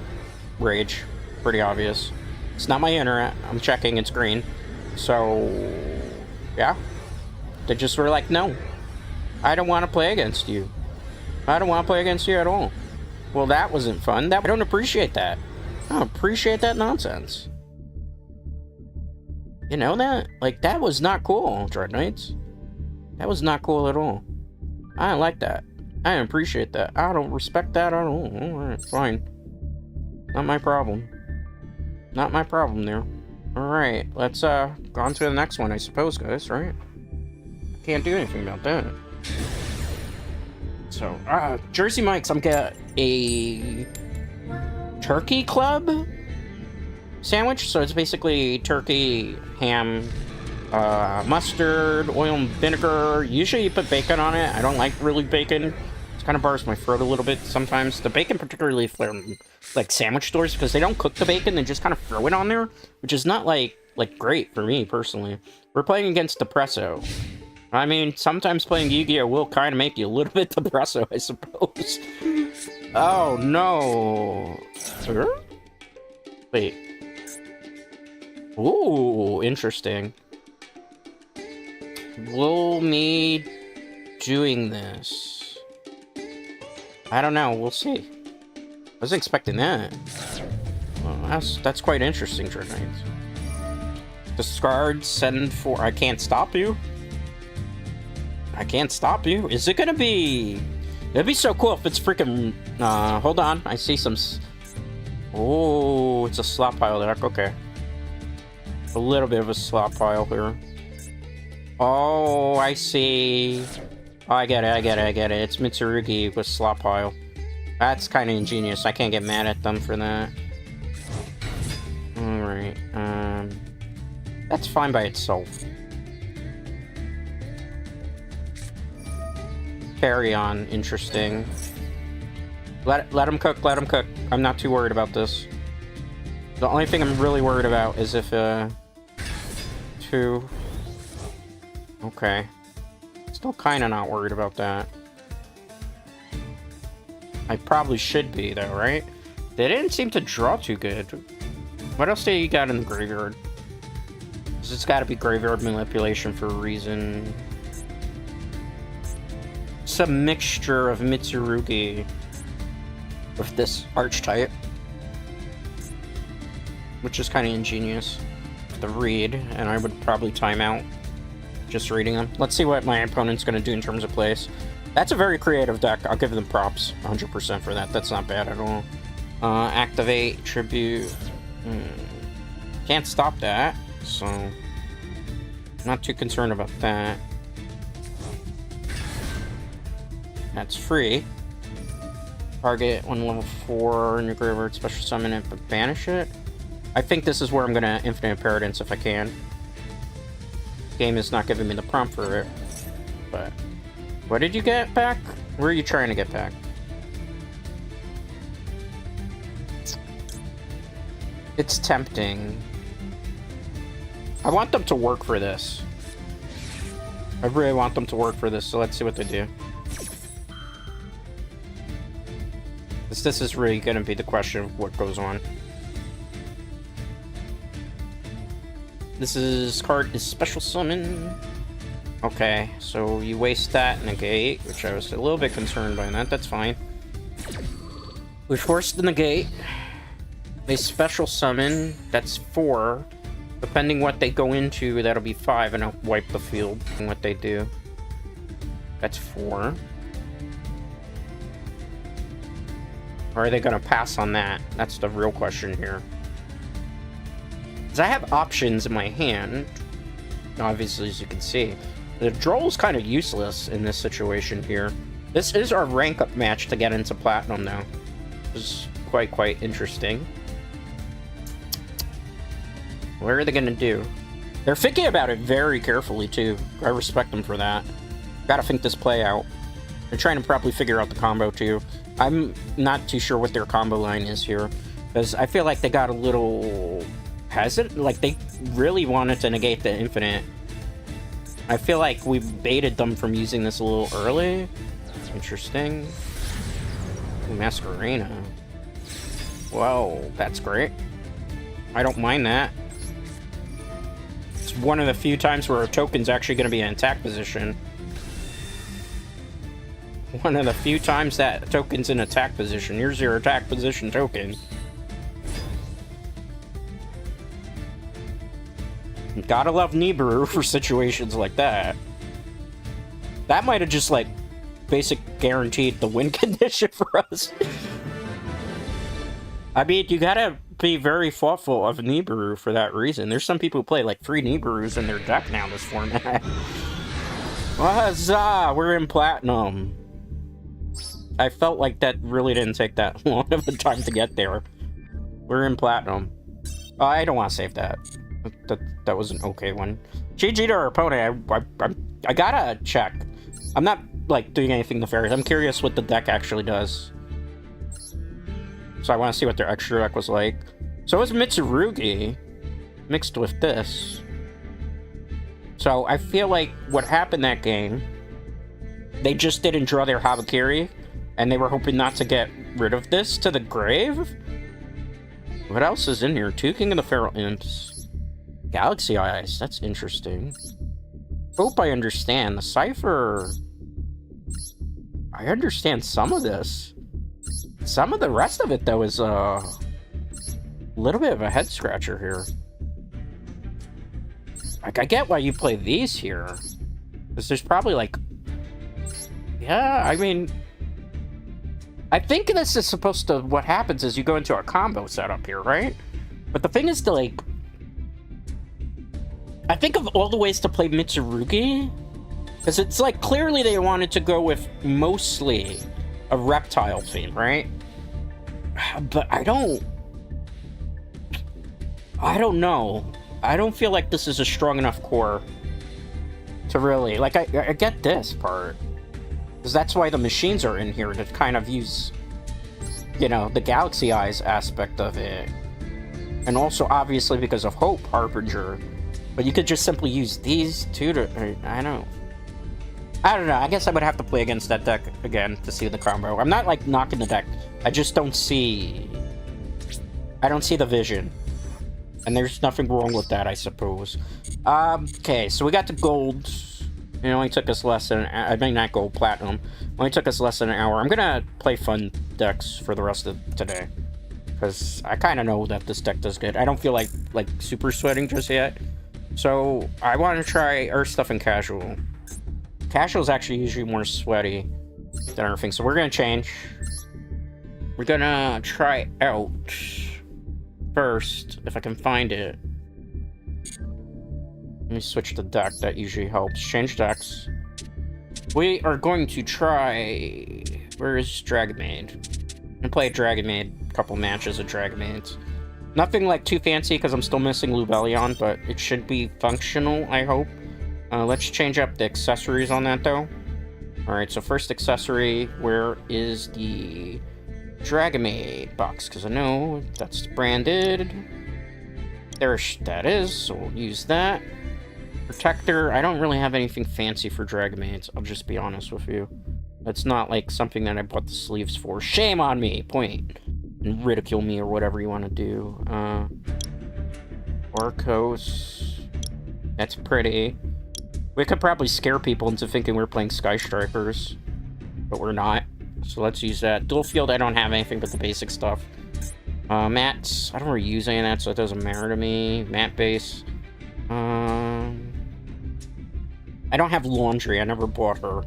rage. Pretty obvious. It's not my internet. I'm checking. It's green. So, yeah. They just were like, no. I don't want to play against you. I don't want to play against you at all. Well, that wasn't fun. I don't appreciate that. I don't appreciate that nonsense. You know that? Like, that was not cool, Dread Knights. That was not cool at all. I don't like that. I don't appreciate that. I don't respect that at all. Alright, fine. Not my problem. Not my problem there. Alright, let's go on to the next one, I suppose, guys, right? Can't do anything about that. So, Jersey Mike's, I'm getting a turkey club sandwich. So it's basically turkey, ham, mustard, oil and vinegar. Usually you put bacon on it. I don't like really bacon. It kind of bars my throat a little bit sometimes. The bacon particularly from like sandwich stores, because they don't cook the bacon, they just kind of throw it on there, which is not like like, great for me, personally. We're playing against Depresso. I mean, sometimes playing Yu-Gi-Oh! Will kind of make you a little bit Depresso, I suppose. Oh, no. Huh? Wait. Ooh, interesting. Will me doing this? I don't know, we'll see. I wasn't expecting that. Well, that's quite interesting, Dread Knights. Discard, send for... I can't stop you? I can't stop you? Is it gonna be... It'd be so cool if it's freaking... hold on, I see some... Oh, it's a slot pile deck, okay. A little bit of a slot pile here. Oh, I see. Oh, I get it. It's Mitsurugi with slot pile. That's kind of ingenious. I can't get mad at them for that. Alright, that's fine by itself. Carry on, interesting. Let him cook, let him cook. I'm not too worried about this. The only thing I'm really worried about is if, two... Okay. Still kinda not worried about that. I probably should be, though, right? They didn't seem to draw too good. What else do you got in the graveyard? Because it's gotta be graveyard manipulation for a reason. It's a mixture of Mitsurugi with this archetype, which is kind of ingenious. The read, and I would probably time out just reading them. Let's see what my opponent's going to do in terms of plays. That's a very creative deck. I'll give them props 100% for that. That's not bad at all. Activate, tribute. Can't stop that, so not too concerned about that. That's free. Target one level 4 in your graveyard, special summon it, but banish it. I think this is where I'm gonna Infinite Paradise if I can. Game is not giving me the prompt for it. But what did you get back? Where are you trying to get back? It's tempting. I want them to work for this. I really want them to work for this, so let's see what they do. This is really going to be the question of what goes on. This card is special summon. Okay, so you waste that negate, which I was a little bit concerned by that. That's fine. We forced the negate. They special summon. That's 4. Depending what they go into, that'll be 5, and I'll wipe the field and what they do. That's 4. Or are they going to pass on that? That's the real question here. Because I have options in my hand. Obviously, as you can see. The draw is kind of useless in this situation here. This is our rank-up match to get into Platinum, though. This is quite interesting. What are they going to do? They're thinking about it very carefully, too. I respect them for that. Gotta think this play out. They're trying to probably figure out the combo, too. I'm not too sure what their combo line is here, because I feel like they got a little hesitant. Like, they really wanted to negate the infinite. I feel like we baited them from using this a little early. Interesting. Ooh, Masquerena. Whoa, that's great. I don't mind that. It's one of the few times where a token's actually going to be in attack position. One of the few times that token's in attack position. Here's your attack position token. Gotta love Nibiru for situations like that. That might have just, like, basic guaranteed the win condition for us. I mean, you gotta be very thoughtful of Nibiru for that reason. There's some people who play, like, 3 Nibiru's in their deck now in this format. Huzzah! We're in Platinum. I felt like that really didn't take that long of a time to get there. We're in Platinum. I don't want to save that. That was an okay one. GG to our opponent. I gotta check. I'm not, like, doing anything nefarious. I'm curious what the deck actually does. So I want to see what their extra deck was like. So it was Mitsurugi. mixed with this. So I feel like what happened that game, they just didn't draw their Habakiri, and they were hoping not to get rid of this to the grave? What else is in here? 2 King of the Feral Imps. Galaxy Eyes, that's interesting. Hope I understand. The Cypher... I understand some of this. Some of the rest of it, though, is a little bit of a head-scratcher here. Like, I get why you play these here. Because there's probably, like... Yeah, I mean... I think this is supposed to... What happens is you go into a combo setup here, right? But the thing is to, like... I think of all the ways to play Mitsurugi... Because it's like, clearly they wanted to go with mostly a reptile theme, right? But I don't know. I don't feel like this is a strong enough core to really... Like, I get this part. Because that's why the machines are in here, to kind of use, you know, the Galaxy Eyes aspect of it. And also, obviously, because of Hope, Harbinger. But you could just simply use these two to... I don't know. I guess I would have to play against that deck again to see the combo. I'm not, like, knocking the deck. I just don't see... I don't see the vision. And there's nothing wrong with that, I suppose. Okay, so we got the gold. It only took us less than... I mean, not gold, platinum. It only took us less than an hour. I'm gonna play fun decks for the rest of today. Because I kind of know that this deck does good. I don't feel like super sweating just yet. So, I want to try Earth Stuff and Casual. Casual is actually usually more sweaty than everything, so we're gonna change. We're gonna try out first, if I can find it. Let me switch the deck, that usually helps. Change decks. We are going to try... Where is Dragon Maid? I'm gonna play a Dragon Maid, a couple matches of Dragon Maids. Nothing like too fancy because I'm still missing Lubellion, but it should be functional, I hope. Let's change up the accessories on that, though. Alright, so first accessory, where is the Dragon Maid box? Because I know that's branded. There that is, so we'll use that. Protector, I don't really have anything fancy for Dragon Maids, I'll just be honest with you. That's not, like, something that I bought the sleeves for. Shame on me! Point. And ridicule me or whatever you want to do. Orcos. That's pretty. We could probably scare people into thinking we're playing Sky Strikers, but we're not. So let's use that. Dual Field, I don't have anything but the basic stuff. Mats, I don't really use any of that, so it doesn't matter to me. Mat base. I don't have Laundry, I never bought her.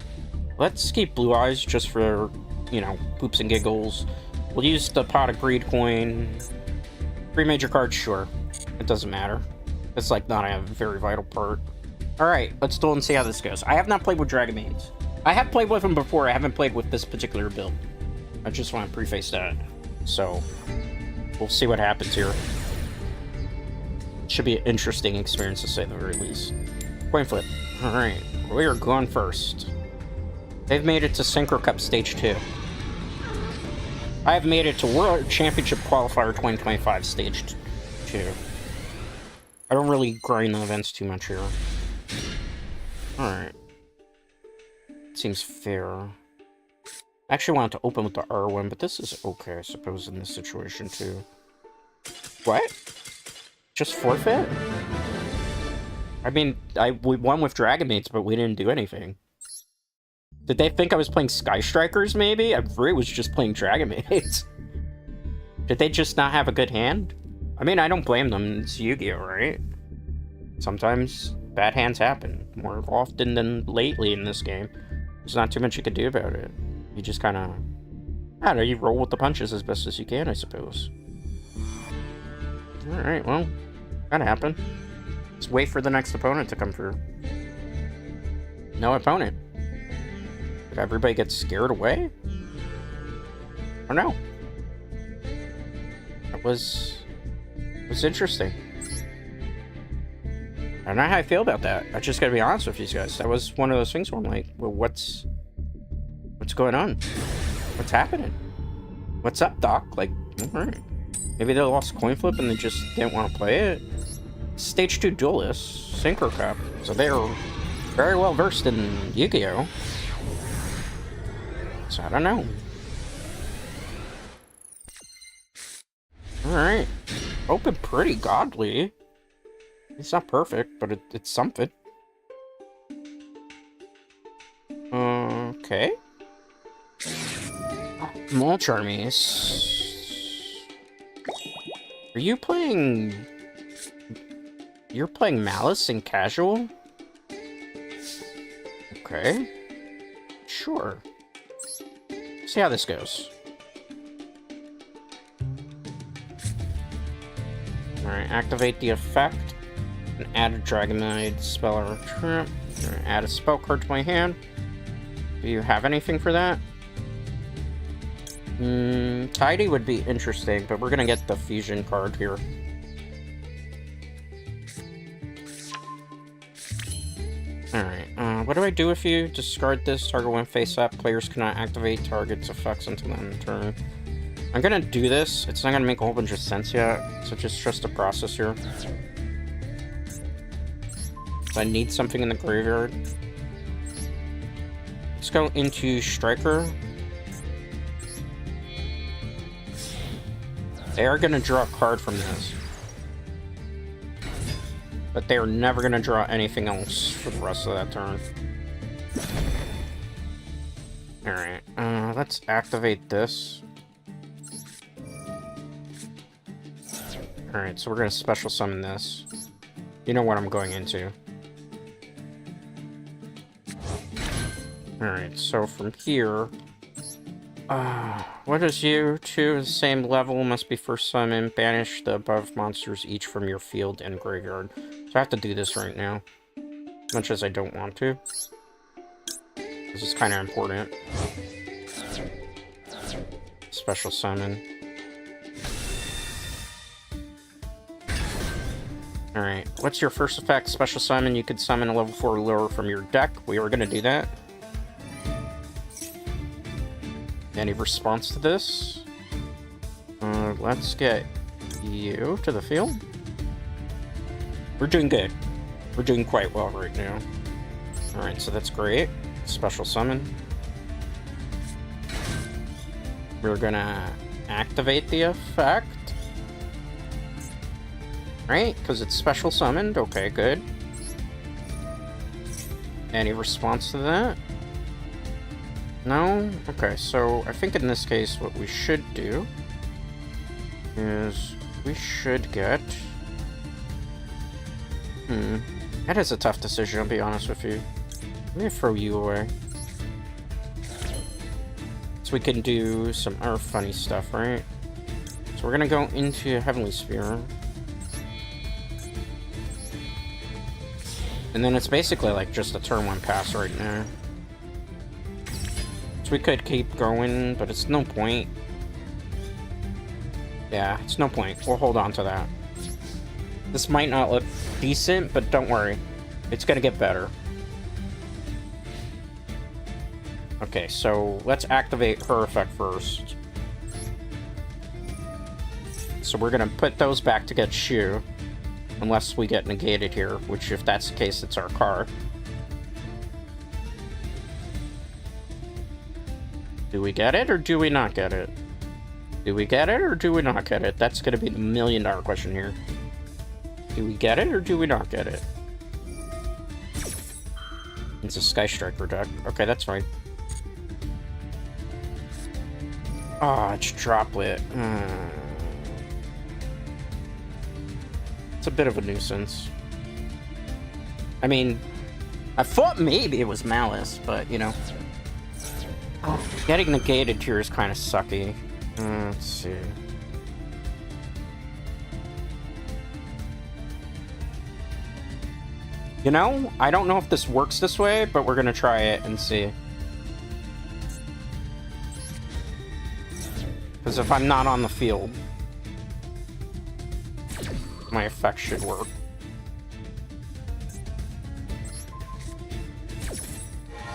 Let's keep Blue Eyes just for, you know, poops and giggles. We'll use the Pot of Greed coin. 3 major cards, sure. It doesn't matter. It's like not a very vital part. Alright, let's duel and see how this goes. I have not played with Dragon Maids. I have played with them before, I haven't played with this particular build. I just want to preface that. So, we'll see what happens here. Should be an interesting experience to say the very least. Coin flip. Alright, we are going first. They've made it to Synchro Cup Stage 2. I have made it to World Championship Qualifier 2025 Stage 2. I don't really grind the events too much here. Alright. Seems fair. I actually wanted to open with the R1, but this is okay, I suppose, in this situation, too. What? Just forfeit? I mean, we won with Dragon Maids, but we didn't do anything. Did they think I was playing Sky Strikers, maybe? I really was just playing Dragon Maids. Did they just not have a good hand? I mean, I don't blame them. It's Yu-Gi-Oh, right? Sometimes bad hands happen. More often than lately in this game. There's not too much you can do about it. You just kind of... I don't know, you roll with the punches as best as you can, I suppose. Alright, well, that happened. Let's wait for the next opponent to come through. No opponent. Did everybody get scared away? Or no? That was interesting. I don't know how I feel about that. I just gotta be honest with you guys. That was one of those things where I'm like, well, what's going on? What's happening? What's up, Doc? Like, alright. Maybe they lost coin flip and they just didn't want to play it. Stage 2 duelist, Synchro Cup. So they're very well versed in Yugioh. So I don't know. Alright. Open pretty godly. It's not perfect, but it's something. Okay. Mulch armies. Are you playing... You're playing Malice in casual? Okay. Sure. See how this goes. Alright, activate the effect. And add a Dragonite spell or trap. Add a spell card to my hand. Do you have anything for that? Tidy would be interesting, but we're gonna get the fusion card here. Alright, what do I do if you discard this? Target when face up. Players cannot activate target's effects until end of turn. I'm gonna do this. It's not gonna make a whole bunch of sense yet, so just trust the process here. So I need something in the graveyard. Let's go into Striker. They are gonna draw a card from this. But they are never gonna draw anything else for the rest of that turn. Alright, let's activate this. Alright, so we're gonna special summon this. You know what I'm going into. Alright, so from here... what is you? 2 the same level must be first summoned. Banish the above monsters each from your field and graveyard. So I have to do this right now. As much as I don't want to. This is kind of important. Special summon. Alright, what's your first effect? Special summon. You could summon a level 4 lure from your deck. We were gonna do that. Any response to this? Let's get you to the field. We're doing good. We're doing quite well right now. Alright, so that's great. Special summon. We're gonna activate the effect. Right? Because it's special summoned. Okay, good. Any response to that? No? Okay, so I think in this case what we should do is we should get... That is a tough decision, I'll be honest with you. Let me throw you away. So we can do some other funny stuff, right? So we're gonna go into Heavenly Sphere. And then it's basically like just a turn 1 pass right now. So we could keep going, but it's no point. Yeah, it's no point. We'll hold on to that. This might not look decent, but don't worry. It's gonna get better. Okay, so let's activate her effect first. So we're gonna put those back to get Shu. Unless we get negated here, which if that's the case, it's our card. Do we get it, or do we not get it? Do we get it, or do we not get it? That's gonna be the $1 million question here. Do we get it, or do we not get it? It's a Sky Striker deck. Okay, that's fine. Oh, it's Droplet. It's a bit of a nuisance. I mean, I thought maybe it was Malice, but, you know. Getting negated here is kind of sucky. Let's see. You know, I don't know if this works this way, but we're gonna try it and see. Because if I'm not on the field, my effect should work.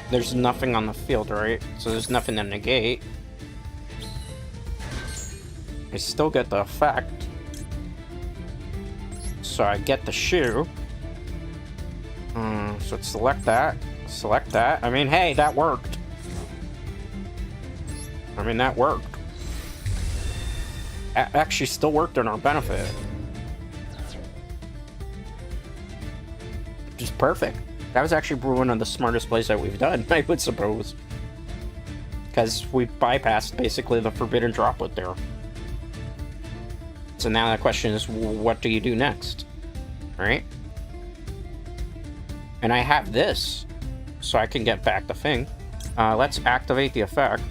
There's nothing on the field, right? So there's nothing to negate. I still get the effect. So I get the shoe. So select that. Select that. I mean, hey, that worked. I mean, that worked. Actually still worked in our benefit. Just perfect. That was actually one of the smartest plays that we've done, I would suppose. Because we bypassed basically the forbidden droplet there. So now the question is, what do you do next? Right? And I have this, so I can get back the thing. Let's activate the effect.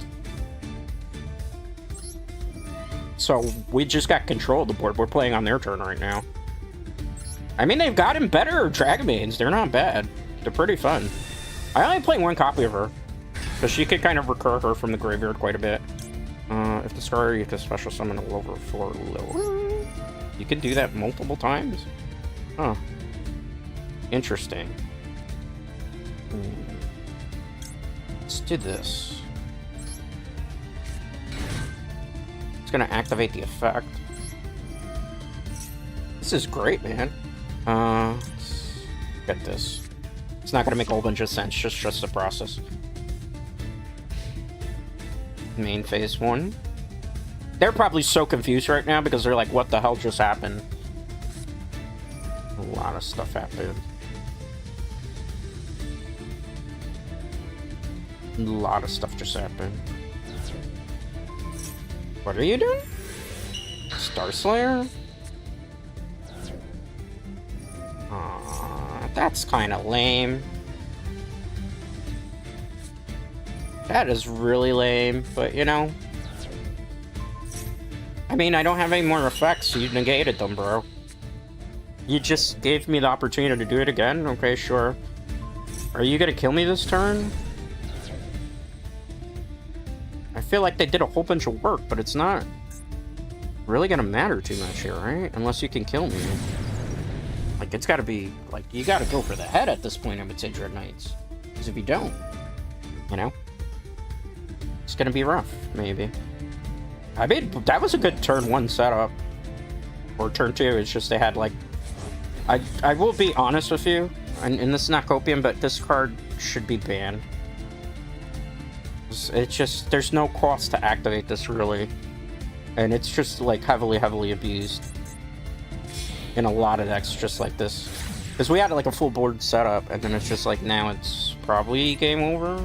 So we just got control of the board. We're playing on their turn right now. I mean, they've gotten better Dragon Maidens. They're not bad. They're pretty fun. I only play one copy of her, because she could kind of recur her from the graveyard quite a bit. If the star, you can special summon a lower 4 lower. You can do that multiple times? Huh. Interesting. Let's do this. It's gonna activate the effect. This is great, man. Let's get this. It's not gonna make a whole bunch of sense, just the process. Main phase 1. They're probably so confused right now because they're like, what the hell just happened? A lot of stuff happened. A lot of stuff just happened. What are you doing? Star Slayer? That's kind of lame. That is really lame, but you know. I mean, I don't have any more effects, so you negated them, bro. You just gave me the opportunity to do it again? Okay, sure. Are you gonna kill me this turn? I feel like they did a whole bunch of work, but it's not really gonna matter too much here, right? Unless you can kill me. Like, it's gotta be, like, you gotta go for the head at this point of its Dread Knights. Because if you don't, you know, it's gonna be rough, maybe. I mean, that was a good turn 1 setup. Or turn 2, it's just they had, like... I will be honest with you, and this is not copium, but this card should be banned. It's just, there's no cost to activate this, really. And it's just, like, heavily abused. In a lot of decks just like this. Because we had, like, a full board setup, and then it's just, like, now it's probably game over.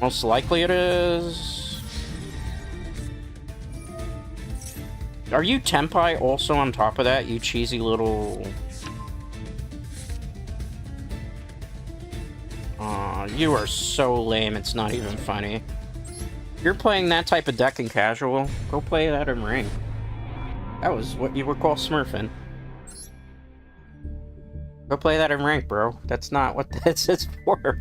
Most likely it is. Are you Tenpai also on top of that, you cheesy little... You are so lame, it's not even funny. You're playing that type of deck in casual, go play that in rank. That was what you would call smurfing. Go play that in rank, bro. That's not what this is for.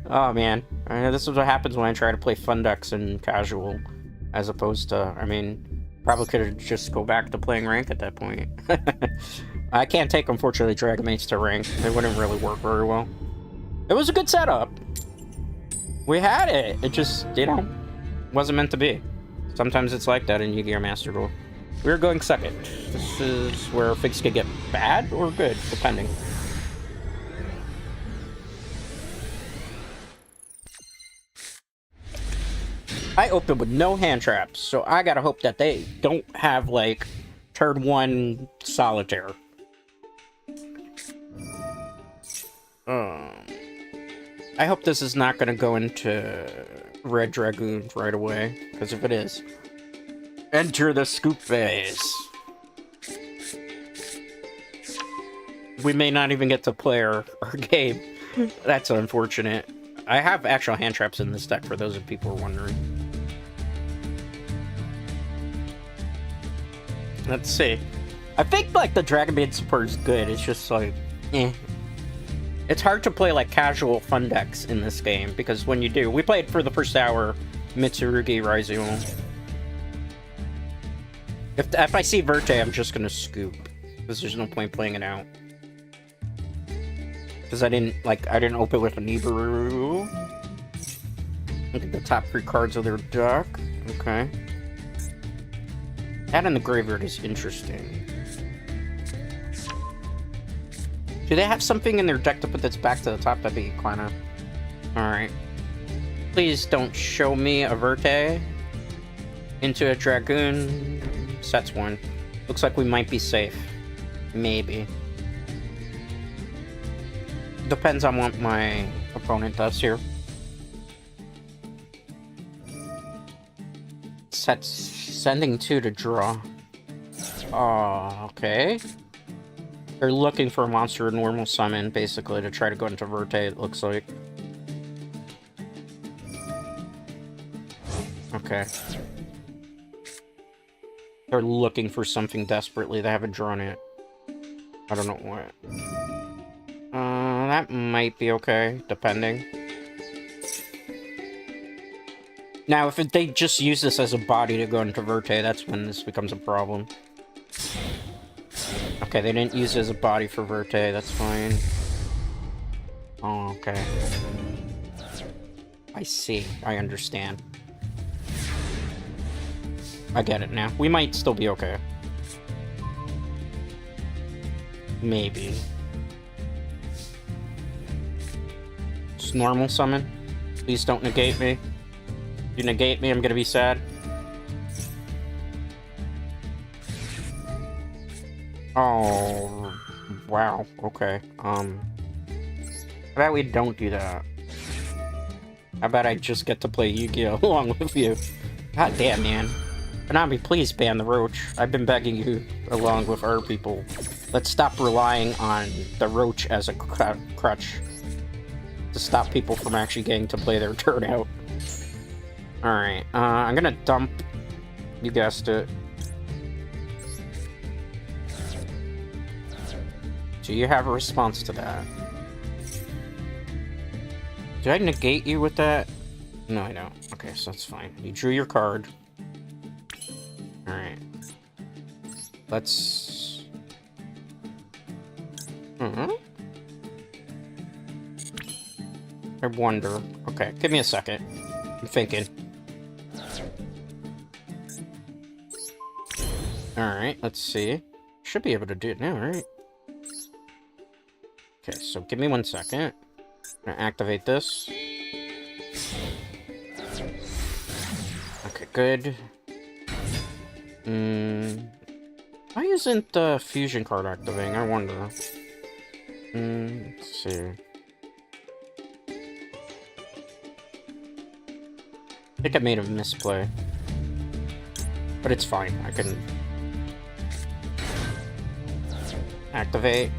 Oh, man. This is what happens when I try to play fun decks in casual. As opposed to, I mean, probably could have just go back to playing rank at that point. I can't take, unfortunately, Dragon Mates to rank. They wouldn't really work very well. It was a good setup. We had it. It just, you know, wasn't meant to be. Sometimes it's like that in Yu-Gi-Oh! Master Duel. We're going second. This is where things could get bad or good, depending. I opened with no hand traps, so I gotta hope that they don't have, like, turn 1 solitaire. I hope this is not gonna go into Red Dragoon right away, because if it is, enter the scoop phase. We may not even get to play our game. That's unfortunate. I have actual hand traps in this deck, for those of people who are wondering. Let's see. I think, like, the Dragon Maid support is good. It's just, like, eh. It's hard to play, like, casual fun decks in this game, because when you do... We played for the first hour Mitsurugi Ryzeal. If I see Verte, I'm just gonna scoop, because there's no point playing it out. Because I didn't open with a Nibiru. Look at the top 3 cards of their deck. Okay. That in the graveyard is interesting. Do they have something in their deck to put this back to the top? That'd be kinda... Alright. Please don't show me a Verte into a Dragoon. Sets one. Looks like we might be safe. Maybe. Depends on what my opponent does here. Sets sending 2 to draw. Oh, okay. They're looking for a monster normal summon, basically, to try to go into Verte, it looks like. Okay. They're looking for something desperately. They haven't drawn it. I don't know what. That might be okay, depending. Now, if they just use this as a body to go into Verte, that's when this becomes a problem. Okay, they didn't use it as a body for Verte, that's fine. Oh, okay. I see, I understand. I get it now. We might still be okay. Maybe. Just normal summon. Please don't negate me. If you negate me, I'm gonna be sad. Oh, wow. Okay. How about we don't do that? How about I just get to play Yu-Gi-Oh! Along with you? God damn, man. Konami, please ban the Roach. I've been begging you along with our people. Let's stop relying on the Roach as a crutch. To stop people from actually getting to play their turn out. Alright, I'm gonna dump... You guessed it. Do you have a response to that? Did I negate you with that? No, I don't. Okay, so that's fine. You drew your card. Alright. Let's... I wonder. Okay, give me a second. I'm thinking. Alright, let's see. Should be able to do it now, right? Okay, so give me 1 second. I'm gonna activate this. Okay, good. Why isn't the fusion card activating? I wonder. Let's see. I think I made a misplay. But it's fine. I can activate.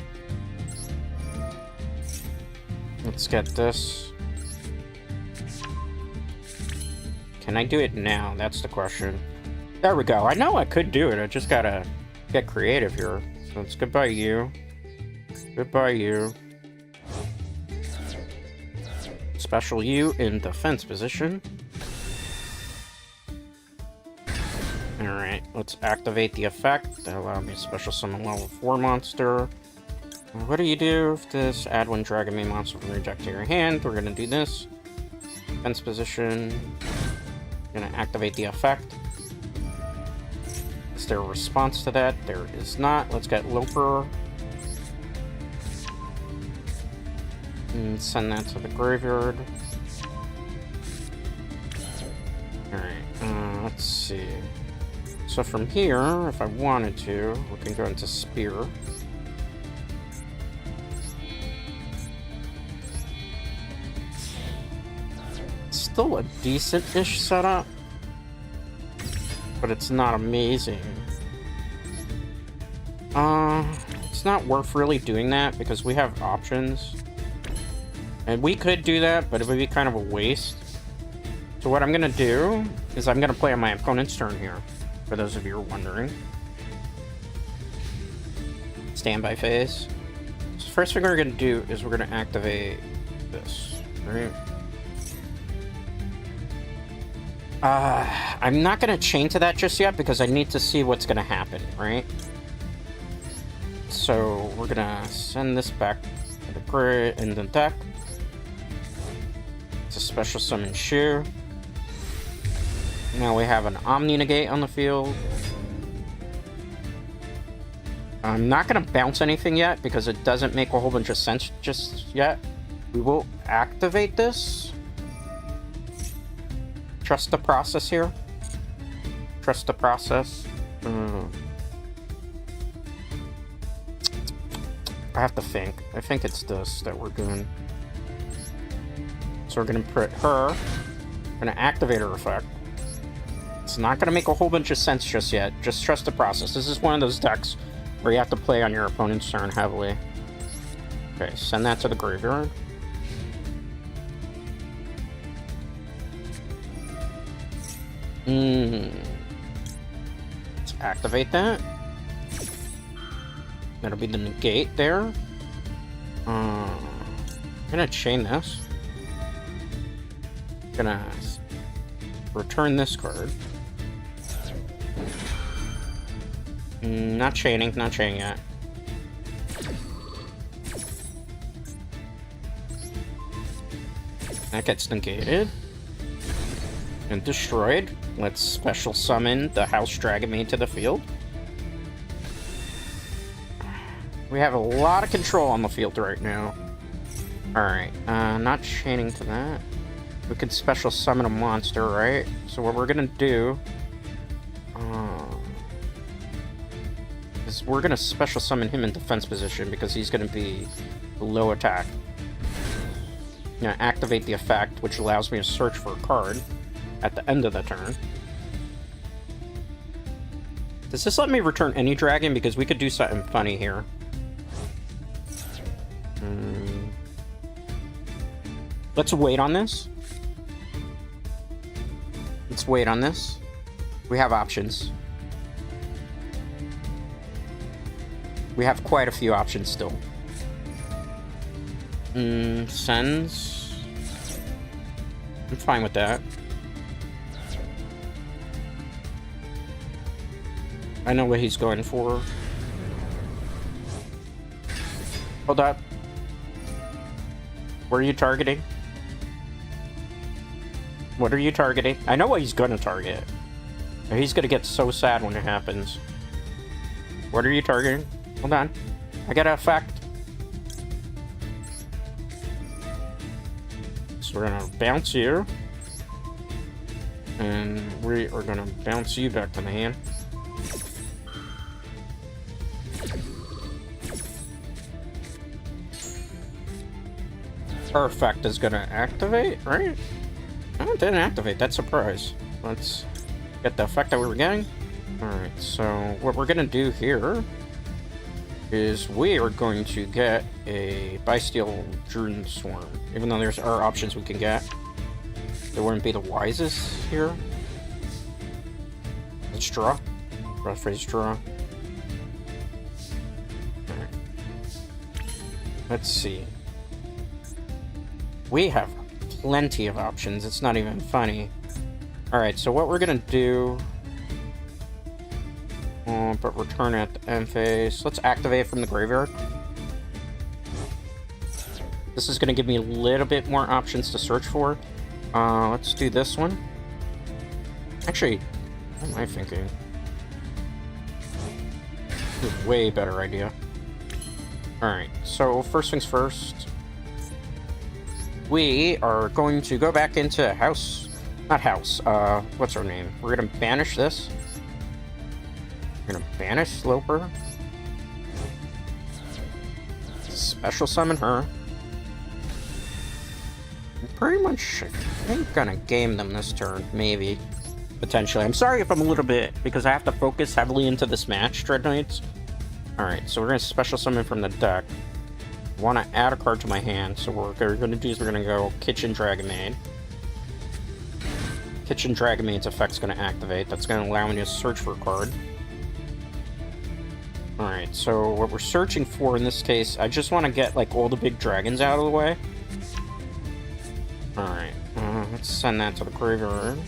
Let's get this. Can I do it now? That's the question. There we go. I know I could do it. I just gotta get creative here. So it's goodbye you. Goodbye you. Special you in defense position. Alright, let's activate the effect. That allows me to special summon level 4 monster. What do you do if this add 1 Dragon Main monster from your deck to your hand? We're gonna do this. Defense position. Gonna activate the effect. Is there a response to that? There is not. Let's get Loper. And send that to the graveyard. Alright, let's see. So from here, if I wanted to, we can go into Spear. Still a decent-ish setup, but it's not amazing. It's not worth really doing that because we have options. And we could do that, but it would be kind of a waste. So what I'm gonna do is I'm gonna play on my opponent's turn here, for those of you who are wondering. Standby phase. So first thing we're gonna do is we're gonna activate this, right? I'm not gonna chain to that just yet because I need to see what's gonna happen, right? So we're gonna send this back to the grid in the deck. It's a special summon Shu. Now we have an Omni Negate on the field. I'm not going to bounce anything yet because it doesn't make a whole bunch of sense just yet. We will activate this. Trust the process here. Trust the process. I have to think. I think it's this that we're doing. So we're going to put her. We're going to activate her effect. It's not going to make a whole bunch of sense just yet. Just trust the process. This is one of those decks where you have to play on your opponent's turn heavily. Okay, send that to the graveyard. Let's activate that. That'll be the negate there. I'm gonna chain this. Gonna return this card. Not chaining yet. That gets negated. And destroyed. Let's special summon the House Dragon Maid to the field. We have a lot of control on the field right now. Alright, not chaining to that. We could special summon a monster, right? So what we're gonna do is we're gonna special summon him in defense position because he's gonna be low attack. I'm gonna activate the effect, which allows me to search for a card at the end of the turn. Does this let me return any dragon? Because we could do something funny here. Let's wait on this. Let's wait on this. We have options. We have quite a few options still. Sends. I'm fine with that. I know what he's going for. Hold up. Where are you targeting? What are you targeting? I know what he's gonna target. He's gonna get so sad when it happens. What are you targeting? Hold on. I got an effect. So we're gonna bounce you. And we are gonna bounce you back to the hand. Her effect is gonna activate, right? Oh, it didn't activate. That's a surprise. Let's get the effect that we were getting. Alright, so what we're gonna do here is we are going to get a Bestial Druid Swarm. Even though there's other options we can get, it wouldn't be the wisest here. Let's draw. Draw phrase draw. Alright. Let's see. We have plenty of options. It's not even funny. Alright, so what we're gonna do... but return it at the end phase. Let's activate it from the graveyard. This is gonna give me a little bit more options to search for. Let's do this one. Actually, what am I thinking? This is a way better idea. Alright, so first things first. We are going to go back into house... Not house, what's her name? We're gonna banish this. We're gonna banish Sloper. Special summon her. Pretty much, I think, gonna game them this turn, maybe. Potentially. I'm sorry if I'm a little bit, because I have to focus heavily into this match, Dread Knights. Alright, so we're gonna special summon from the deck. Want to add a card to my hand, so what we're going to do is we're going to go Kitchen Dragon Maid. Kitchen Dragon Maid's effect's going to activate. That's going to allow me to search for a card. Alright, so what we're searching for in this case, I just want to get like all the big dragons out of the way. Alright, let's send that to the graveyard.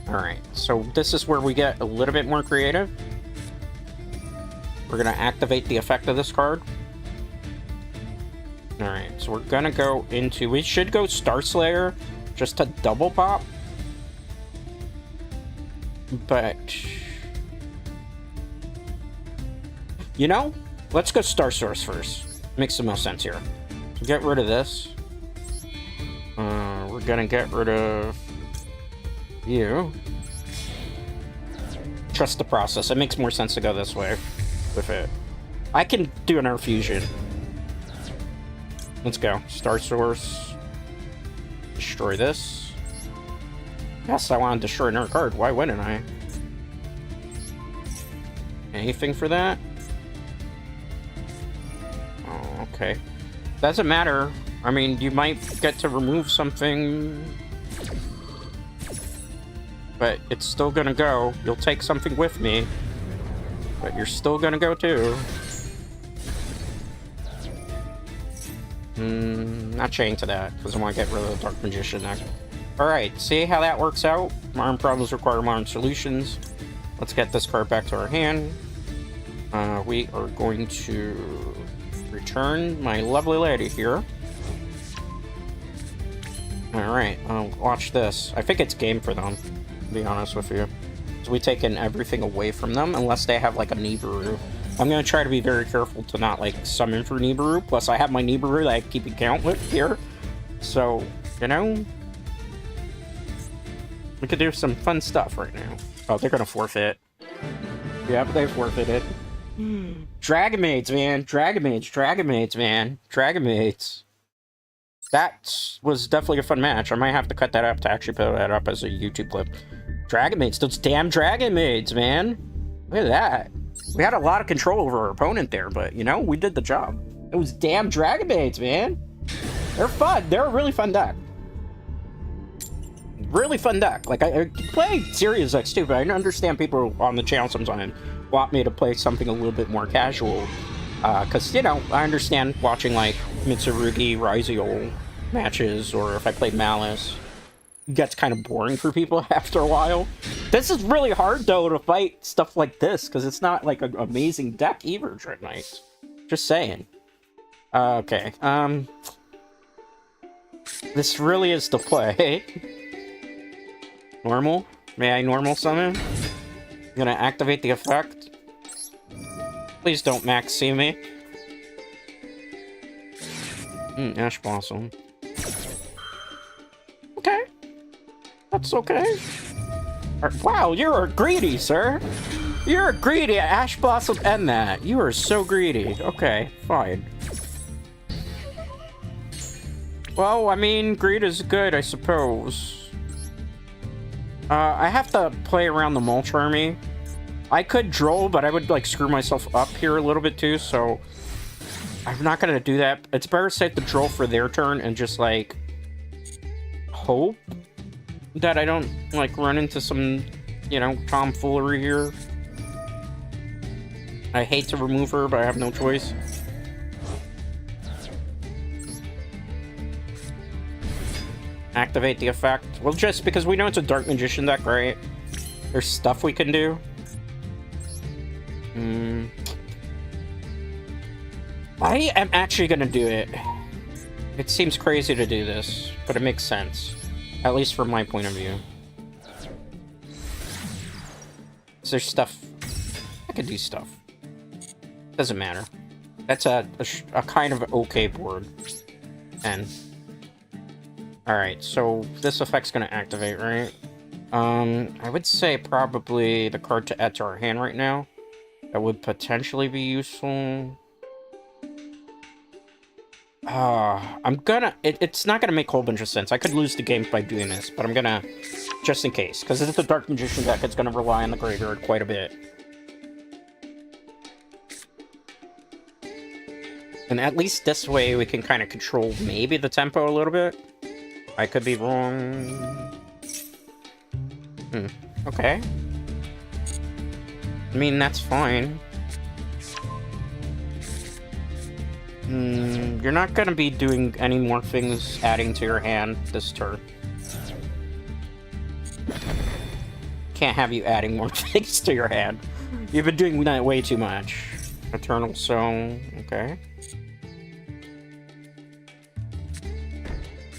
Alright, so this is where we get a little bit more creative. We're gonna activate the effect of this card. Alright, so we're gonna go into... We should go Star Slayer just to double pop. But... You know, let's go Star Source first. Makes the most sense here. Get rid of this. We're gonna get rid of you. Trust the process. It makes more sense to go this way with it. I can do another fusion. Let's go. Star Source. Destroy this. Yes, I want to destroy another card. Why wouldn't I? Anything for that? Oh, okay. Doesn't matter. I mean, you might get to remove something, but it's still gonna go. You'll take something with me, but you're still gonna go too. Not chained to that, because I want to get rid of the Dark Magician next. Alright, see how that works out? Modern problems require modern solutions. Let's get this card back to our hand. We are going to return my lovely lady here. Alright, watch this. I think it's game for them, to be honest with you. So we've taken everything away from them, unless they have like a Nibiru. I'm going to try to be very careful to not like summon for Nibiru. Plus I have my Nibiru that I keep account with here. So, you know, we could do some fun stuff right now. Oh, they're going to forfeit. Yeah, but they forfeited. Dragon Maids, man. Dragon Maids, man. Dragon Maids. That was definitely a fun match. I might have to cut that up to actually put that up as a YouTube clip. Dragon Maids. Those damn Dragon Maids, man. Look at that. We had a lot of control over our opponent there, but, you know, we did the job. It was damn Dragon Maids, man. They're fun. They're a really fun deck. Really fun deck. Like, I play Serious X too, but I understand people on the channel sometimes want me to play something a little bit more casual. Because, you know, I understand watching, like, Mitsurugi Ryzeal matches, or if I play Malice, it gets kind of boring for people after a while. This is really hard, though, to fight stuff like this, because it's not, like, an amazing deck either, Dread Knights. Just saying. Okay, this really is the play. Normal? May I normal summon? I'm gonna activate the effect. Please don't max see me. Ash Blossom. Okay. That's okay. Wow, you're greedy, sir. You're greedy. Ash Blossom and that. You are so greedy. Okay, fine. Well, I mean, greed is good, I suppose. I have to play around the Mulch Army. I could droll, but I would, like, screw myself up here a little bit, too, so I'm not gonna do that. It's better safe to droll for their turn and just, like, hope that I don't, like, run into some, you know, tomfoolery here. I hate to remove her, but I have no choice. Activate the effect. Well, just because we know it's a Dark Magician deck, right? There's stuff we can do. I am actually gonna do it. It seems crazy to do this, but it makes sense. At least from my point of view. Is there stuff? I could do stuff. Doesn't matter. That's a kind of okay board. And alright, so this effect's gonna activate, right? I would say probably the card to add to our hand right now. That would potentially be useful. It's not gonna make a whole bunch of sense. I could lose the game by doing this, but I'm gonna, just in case. Because it's a Dark Magician deck, it's gonna rely on the graveyard quite a bit. And at least this way we can kind of control maybe the tempo a little bit. I could be wrong. Okay. I mean, that's fine. You're not gonna be doing any more things adding to your hand this turn. Can't have you adding more things to your hand. You've been doing that way too much. Eternal Soul, okay.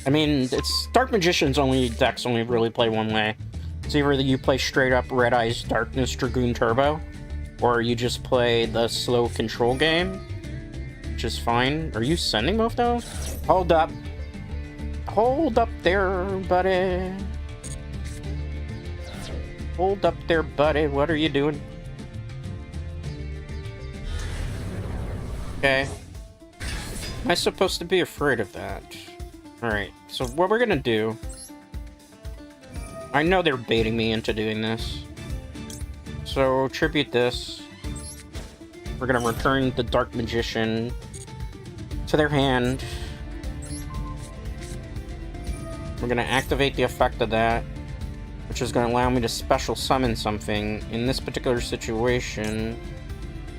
I mean, it's Dark Magician's only decks only really play one way. It's either that you play straight up Red Eyes Darkness Dragoon Turbo, Or you just play the slow control game, which is fine. Are you sending both those? Hold up. Hold up there, buddy. Hold up there, buddy. What are you doing? Okay. Am I supposed to be afraid of that? Alright, so what we're gonna do... I know they're baiting me into doing this. So, tribute this. We're gonna return the Dark Magician to their hand. We're gonna activate the effect of that, which is gonna allow me to special summon something. In this particular situation,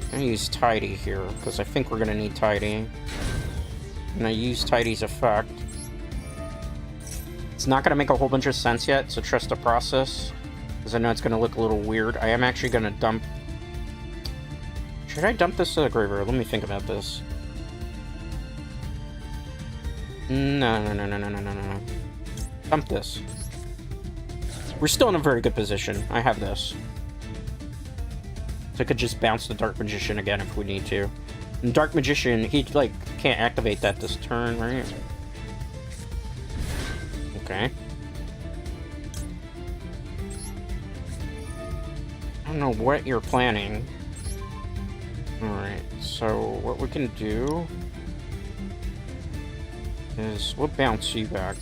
I'm gonna use Tidy here, because I think we're gonna need Tidy. I'm gonna use Tidy's effect. It's not gonna make a whole bunch of sense yet, so trust the process, because I know it's gonna look a little weird. I am actually gonna dump... Should I dump this to the graveyard? Let me think about this. No. Dump this. We're still in a very good position. I have this. So I could just bounce the Dark Magician again if we need to. And Dark Magician, he, like, can't activate that this turn, right? Okay. I don't know what you're planning. Alright, so what we can do is we'll bounce you back.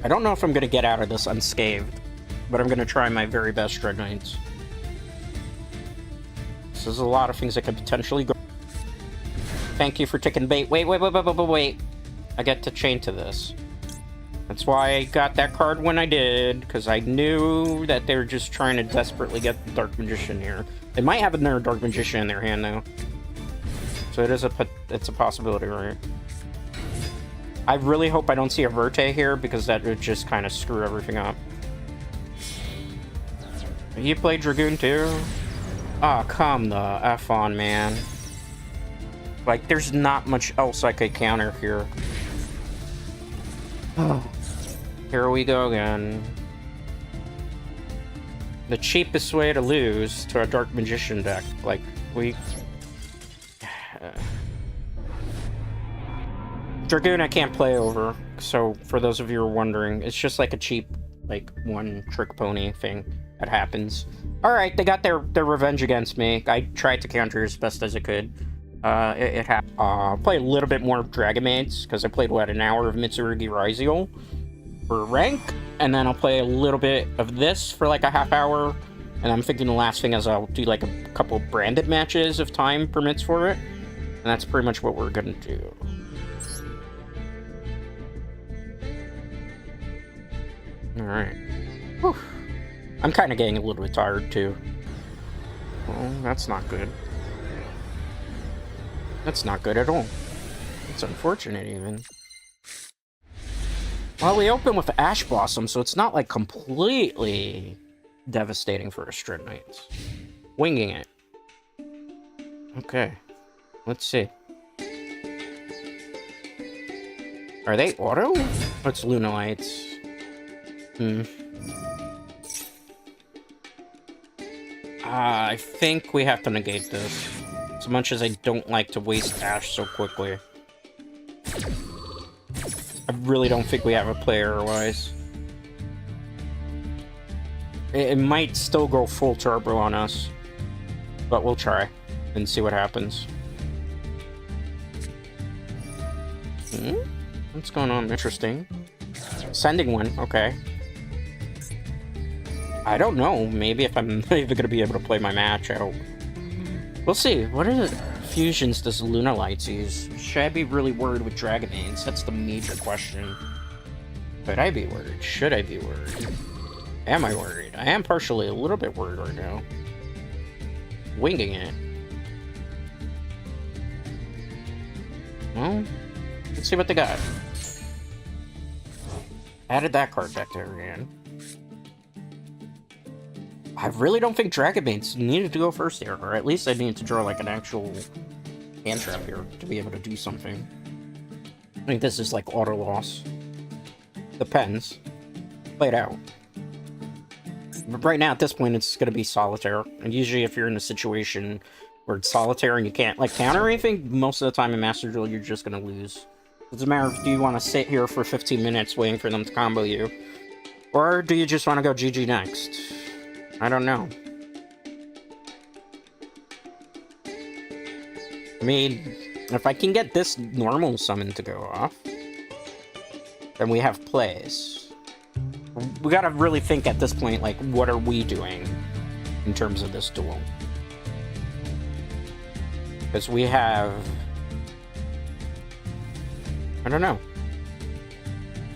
I don't know if I'm going to get out of this unscathed, but I'm going to try my very best, Dread Knights. So there's a lot of things that could potentially go. Thank you for taking bait. Wait. I get to chain to this. That's why I got that card when I did, because I knew that they were just trying to desperately get the Dark Magician here. They might have another Dark Magician in their hand, though. So it's a possibility, right? I really hope I don't see a Verte here, because that would just kind of screw everything up. You play Dragoon too? Oh, come the F on, man. Like, there's not much else I could counter here. Oh. Here we go again. The cheapest way to lose to a Dark Magician deck. Like, we... Dragoon I can't play over, so for those of you who are wondering, it's just like a cheap, like, one-trick pony thing that happens. Alright, they got their revenge against me. I tried to counter as best as I could. It happened. I'll play a little bit more of Dragon Maids, because I played, what, an hour of Mitsurugi Ryzeal for rank, and then I'll play a little bit of this for like a half hour, and I'm thinking the last thing is I'll do like a couple branded matches if time permits for it, and that's pretty much what we're gonna do. Alright. I'm kind of getting a little bit tired, too. Well, that's not good. That's not good at all. It's unfortunate, even. Well, we open with Ash Blossom, so it's not, like, completely devastating for us Dread Knights. Winging it. Okay. Let's see. Are they auto? It's Lunalights. I think we have to negate this. As much as I don't like to waste Ash so quickly. I really don't think we have a play otherwise. It might still go full turbo on us. But we'll try and see what happens. What's going on? Interesting. Sending one, okay. I don't know. Maybe if I'm not even going to be able to play my match out. We'll see. What are the fusions does Lunalights use? Should I be really worried with Dragon Maids? That's the major question. Should I be worried? Should I be worried? Am I worried? I am partially a little bit worried right now. Winging it. Well, let's see what they got. Added that card back to her hand. I really don't think Dragon Maids needed to go first here, or at least I needed to draw like an actual hand trap here to be able to do something. I think this is like auto loss. Depends. Play it out. But right now, at this point, it's going to be solitaire. And usually if you're in a situation where it's solitaire and you can't, like, counter anything, most of the time in Master Duel, you're just going to lose. It's a matter of, do you want to sit here for 15 minutes waiting for them to combo you? Or do you just want to go GG next? I don't know. I mean, if I can get this normal summon to go off, then we have plays. We gotta really think at this point, like, what are we doing in terms of this duel? Because we have... I don't know.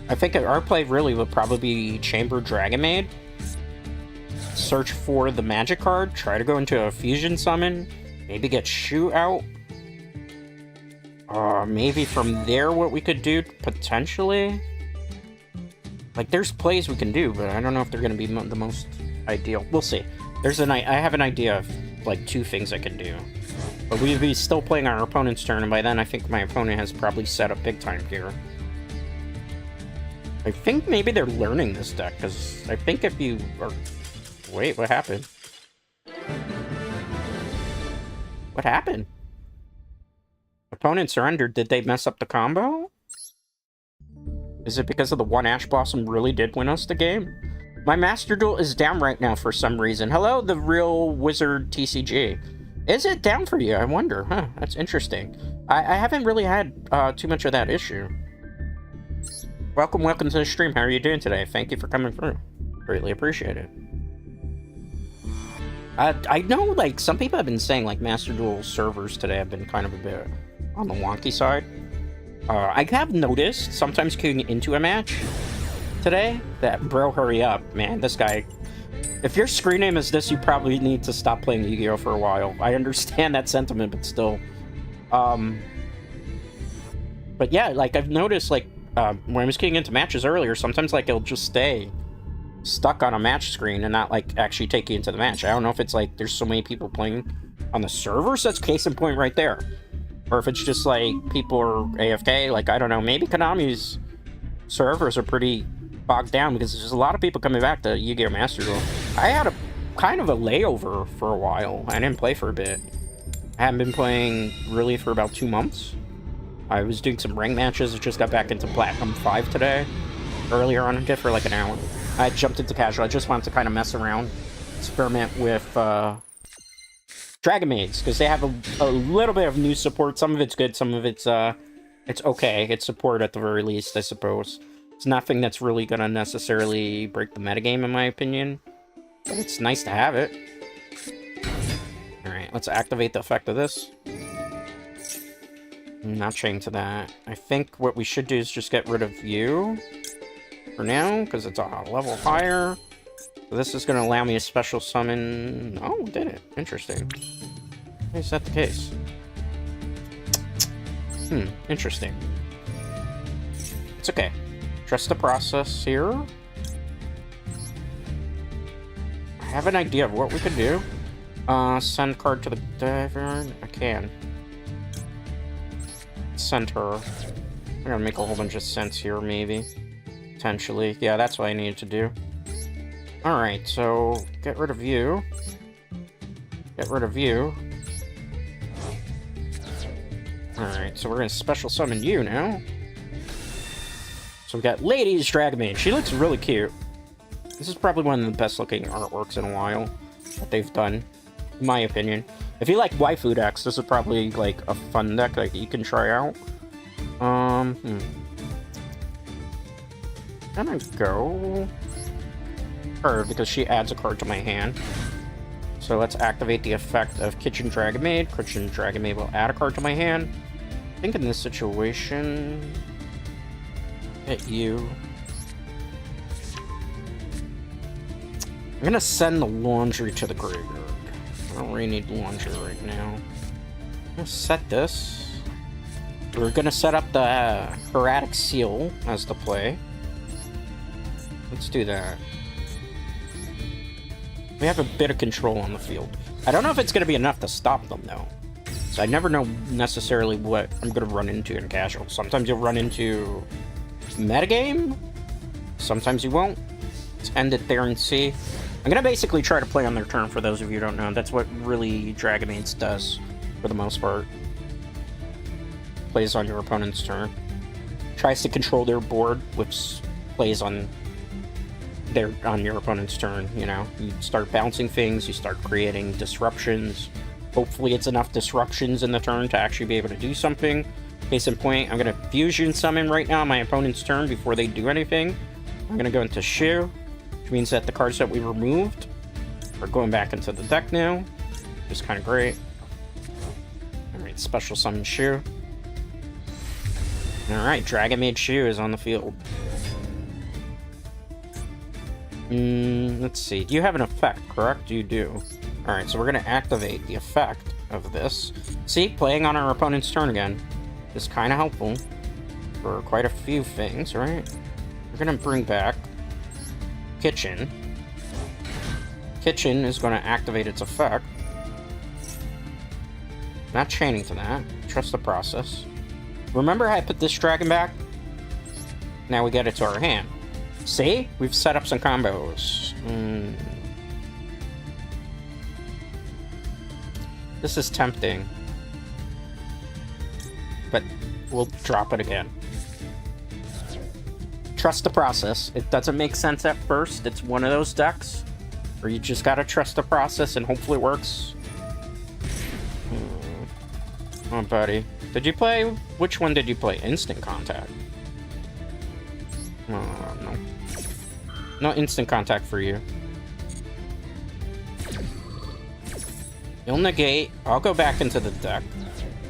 I think our play really would probably be Chamber Dragon Maid. Search for the magic card, try to go into a fusion summon, maybe get Shu out. Maybe from there what we could do, potentially. Like, there's plays we can do, but I don't know if they're going to be the most ideal. We'll see. I have an idea of, like, 2 things I can do. But we'd be still playing our opponent's turn, and by then I think my opponent has probably set up big time here. I think maybe they're learning this deck, because I think if you are... Wait, what happened? What happened? Opponent surrendered. Did they mess up the combo? Is it because of the one Ash Blossom really did win us the game? My Master Duel is down right now for some reason. Hello, the real wizard TCG. Is it down for you? I wonder. Huh, that's interesting. I haven't really had too much of that issue. Welcome to the stream. How are you doing today? Thank you for coming through. Greatly appreciate it. I know, like, some people have been saying, like, Master Duel servers today have been kind of a bit on the wonky side. I have noticed, sometimes queuing into a match today, that, bro, hurry up, man, this guy... If your screen name is this, you probably need to stop playing Yu-Gi-Oh! For a while. I understand that sentiment, but still. But yeah, like, I've noticed, like, when I was queuing into matches earlier, sometimes, like, it'll just stay stuck on a match screen and not, like, actually take you into the match. I don't know if it's, like, there's so many people playing on the server, so that's case in point right there. Or if it's just, like, people are AFK, like, I don't know, maybe Konami's servers are pretty bogged down because there's a lot of people coming back to Yu-Gi-Oh! Master Duel. I had a kind of a layover for a while. I didn't play for a bit. I haven't been playing really for about 2 months. I was doing some rank matches. I just got back into Platinum 5 today. Earlier on, I did for like an hour. I jumped into casual. I just wanted to kind of mess around, experiment with Dragon Maids, because they have a little bit of new support. Some of it's good, some of it's okay. It's support at the very least, I suppose. It's nothing that's really gonna necessarily break the metagame, in my opinion. But it's nice to have it. Alright, let's activate the effect of this. Not chained to that. I think what we should do is just get rid of you for now, because it's a level higher. So this is going to allow me a special summon... Oh, did it? Interesting. Is that the case? Interesting. It's okay. Trust the process here. I have an idea of what we could do. Send card to the diver. I can. Send her. I'm gonna make a whole bunch of sense here, maybe. Potentially. Yeah, that's what I needed to do. Alright, so get rid of you. Get rid of you. Alright, so we're gonna special summon you now. So we got Lady's Dragon Maid. She looks really cute. This is probably one of the best looking artworks in a while that they've done, in my opinion. If you like waifu decks, this is probably like a fun deck that you can try out. Can I go her, because she adds a card to my hand. So let's activate the effect of Kitchen Dragon Maid. Kitchen Dragon Maid will add a card to my hand. I think in this situation, get you. I'm gonna send the laundry to the graveyard. I don't really need laundry right now. I'm gonna set this. We're gonna set up the Hieratic Seal as the play. Let's do that. We have a bit of control on the field. I don't know if it's gonna be enough to stop them though. So I never know necessarily what I'm gonna run into in casual. Sometimes you'll run into metagame. Sometimes you won't. Let's end it there and see. I'm gonna basically try to play on their turn, for those of you who don't know. That's what really Dragon Maid's does, for the most part. Plays on your opponent's turn. Tries to control their board, which plays on your opponent's turn, you know. You start bouncing things, you start creating disruptions. Hopefully it's enough disruptions in the turn to actually be able to do something. Case in point, I'm gonna fusion summon right now on my opponent's turn before they do anything. I'm gonna go into Shu, which means that the cards that we removed are going back into the deck now, which is kind of great. Alright, special summon Shu. Alright, Dragon Maid Shu is on the field. Let's see. You have an effect, correct? You do. Alright, so we're going to activate the effect of this. See, playing on our opponent's turn again is kind of helpful for quite a few things, right? We're going to bring back Kitchen. Kitchen is going to activate its effect. Not chaining to that. Trust the process. Remember how I put this dragon back? Now we get it to our hand. See? We've set up some combos. This is tempting. But we'll drop it again. Trust the process. It doesn't make sense at first. It's one of those decks where you just gotta trust the process and hopefully it works. Oh, buddy. Did you play? Which one did you play? Instant Contact. Oh, no. No Instant Contact for you. You'll negate. I'll go back into the deck.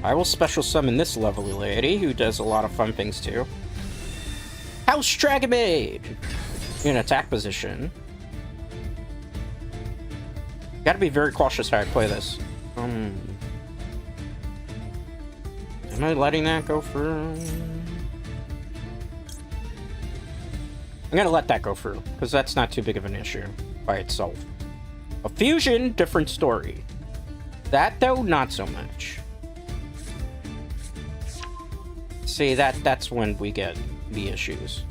I will special summon this lovely lady who does a lot of fun things too. House Dragon Maid! In attack position. Gotta be very cautious how I play this. Am I letting that go through? I'm gonna let that go through, because that's not too big of an issue by itself. A fusion, different story. That, though, not so much. See, that's when we get the issues.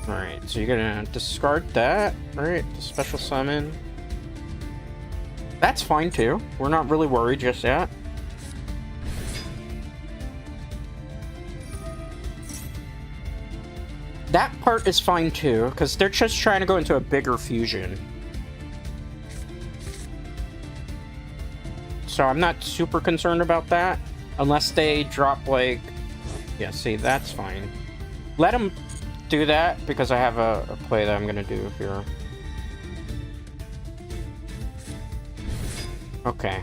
Alright, so you're gonna discard that. Alright, the special summon. That's fine, too. We're not really worried just yet. That part is fine too, because they're just trying to go into a bigger fusion. So I'm not super concerned about that, unless they drop like... Yeah, see, that's fine. Let them do that, because I have a play that I'm going to do here. Okay.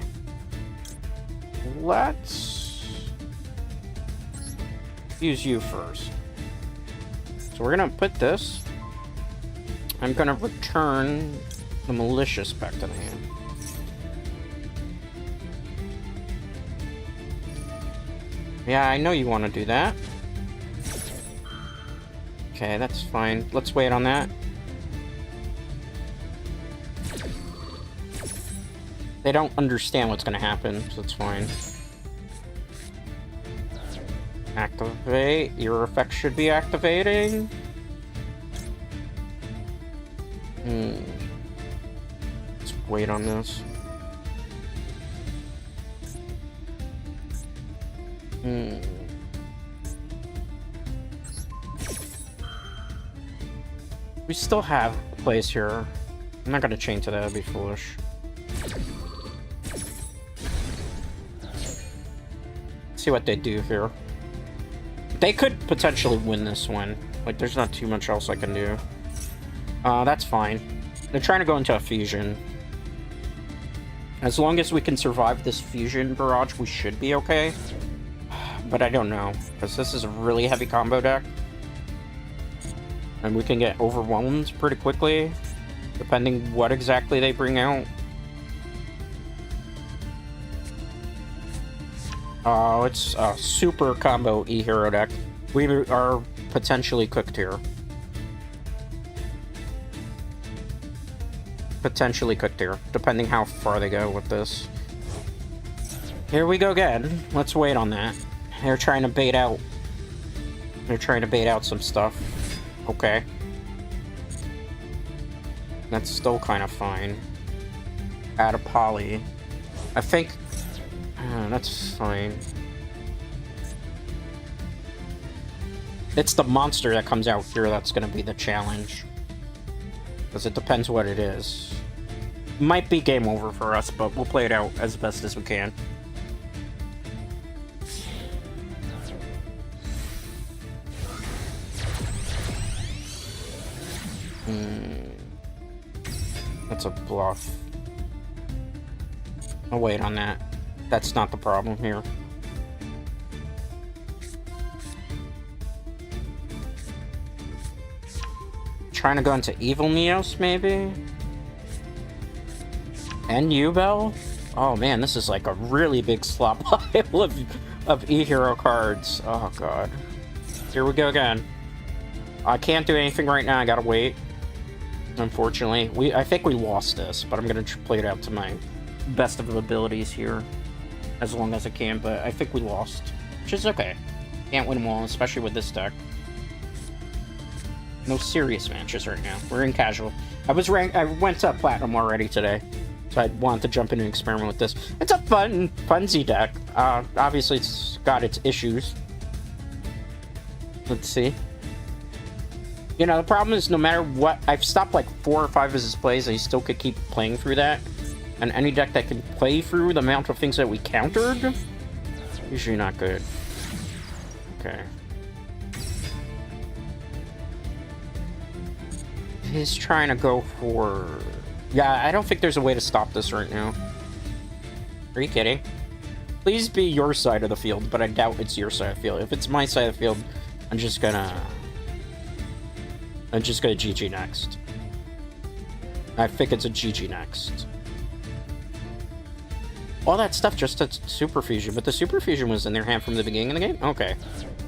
Let's use you first. So we're gonna put this. I'm gonna return the malicious back to the hand. Yeah, I know you want to do that. Okay, that's fine. Let's wait on that. They don't understand what's gonna happen, so it's fine. Activate. Your effect should be activating. Let's wait on this. We still have plays here. I'm not gonna chain to that, that'd be foolish. See what they do here. They could potentially win this one. Like, there's not too much else I can do. That's fine. They're trying to go into a fusion. As long as we can survive this fusion barrage, we should be okay. But I don't know, because this is a really heavy combo deck. And we can get overwhelmed pretty quickly, depending what exactly they bring out. Oh, it's a super combo E-Hero deck. We are potentially cooked here. Potentially cooked here, depending how far they go with this. Here we go again. Let's wait on that. They're trying to bait out. They're trying to bait out some stuff. Okay. That's still kind of fine. Add a poly. I think... that's fine. It's the monster that comes out here that's going to be the challenge. Because it depends what it is. Might be game over for us, but we'll play it out as best as we can. That's a bluff. I'll wait on that. That's not the problem here. Trying to go into Evil Neos, maybe? And Yugioh? Oh man, this is like a really big slop pile of E-Hero cards. Oh god. Here we go again. I can't do anything right now, I gotta wait. Unfortunately. I think we lost this, but I'm gonna play it out to my best of abilities here. As long as I can, but I think we lost. Which is okay. Can't win them all, especially with this deck. No serious matches right now. We're in casual. I went to Platinum already today. So I wanted to jump in and experiment with this. It's a funsy deck. Obviously, it's got its issues. Let's see. You know, the problem is no matter what... I've stopped like 4 or 5 of his plays, and he still could keep playing through that. And any deck that can play through the amount of things that we countered... usually not good. Okay. He's trying to go for... Yeah, I don't think there's a way to stop this right now. Are you kidding? Please be your side of the field, but I doubt it's your side of the field. If it's my side of the field, I'm just gonna GG next. I think it's a GG next. All that stuff just a Super Fusion, but the Super Fusion was in their hand from the beginning of the game? Okay.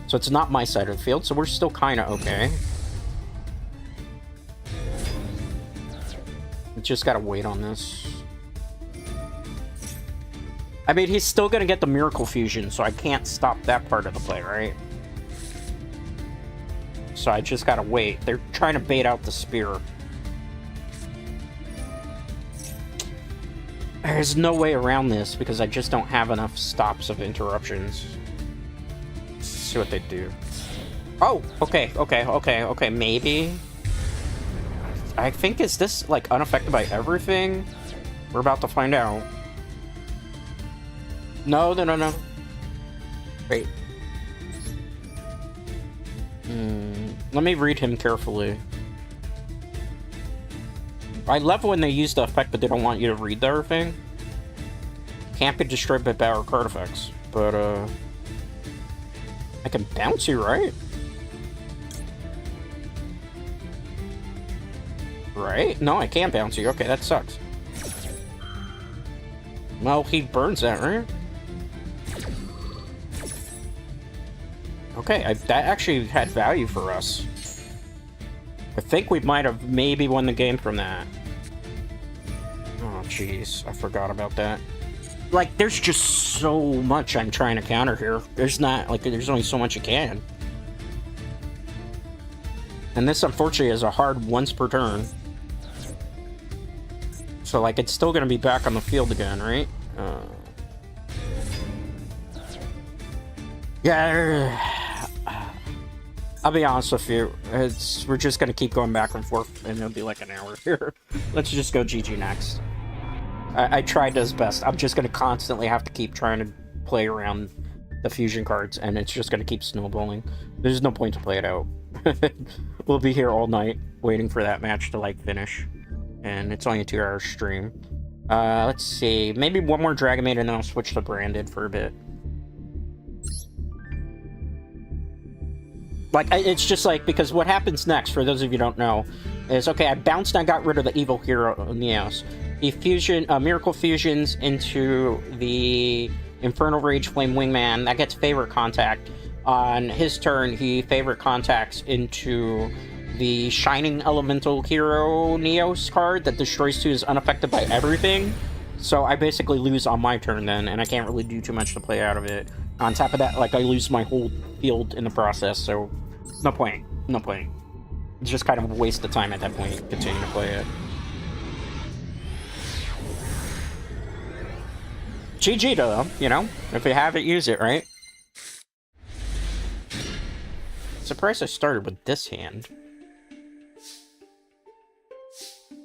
So it's not my side of the field, so we're still kinda okay. Just gotta wait on this. I mean, he's still gonna get the Miracle Fusion, so I can't stop that part of the play, right? So I just gotta wait. They're trying to bait out the Spear. There's no way around this, because I just don't have enough stops of interruptions. Let's see what they do. Oh! Okay, maybe... I think, is this, like, unaffected by everything? We're about to find out. No. Wait. Let me read him carefully. I love when they use the effect, but they don't want you to read everything. Can't be destroyed by power card effects, but, I can bounce you, right? Right? No, I can't bounce you. Okay, that sucks. Well, he burns that, right? Okay, that actually had value for us. I think we might have maybe won the game from that. Oh, jeez. I forgot about that. Like, there's just so much I'm trying to counter here. There's not, like, there's only so much you can. And this, unfortunately, is a hard once per turn. So, like, it's still going to be back on the field again, right? Yeah. I'll be honest with you. We're just going to keep going back and forth, and it'll be like an hour here. Let's just go GG next. I tried as best. I'm just going to constantly have to keep trying to play around the fusion cards, and it's just going to keep snowballing. There's no point to play it out. We'll be here all night waiting for that match to, like, finish. And it's only a 2-hour stream. Let's see. Maybe one more Dragon Maid, and then I'll switch to Branded for a bit. Like, it's just like, because what happens next, for those of you who don't know, is, okay, I bounced and I got rid of the Evil Hero Neos. He Miracle Fusions into the Infernal Rage Flame Wingman. That gets Favorite Contact. On his turn, he Favorite Contacts into the Shining Elemental Hero Neos card that destroys 2 is unaffected by everything. So I basically lose on my turn then, and I can't really do too much to play out of it. On top of that, like, I lose my whole field in the process, so no point. It's just kind of a waste of time at that point, continuing to play it. GG though, you know? If you have it, use it, right? Surprised I started with this hand.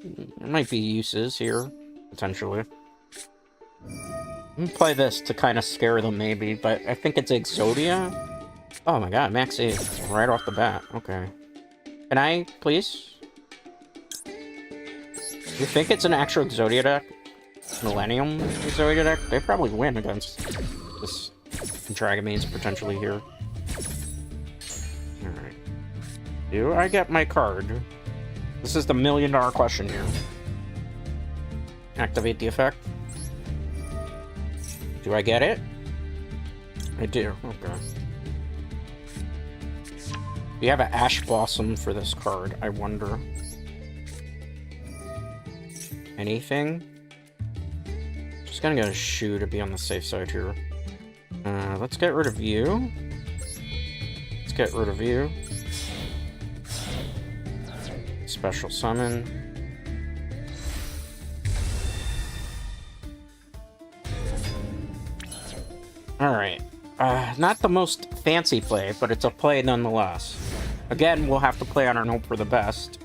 There might be uses here, potentially. I'm gonna play this to kind of scare them, maybe, but I think it's Exodia. Oh my god, max 8 right off the bat. Okay. Can I, please? You think it's an actual Exodia deck? Millennium Exodia deck? They probably win against this Dragomaids potentially here. Alright. Do I get my card? This is the million-dollar question here. Activate the effect. Do I get it? I do. Okay. Do you have an Ash Blossom for this card? I wonder. Anything? Just gonna go Shu to be on the safe side here. Let's get rid of you. Let's get rid of you. Special summon. Alright. Not the most fancy play, but it's a play nonetheless. Again, we'll have to play on our hope for the best.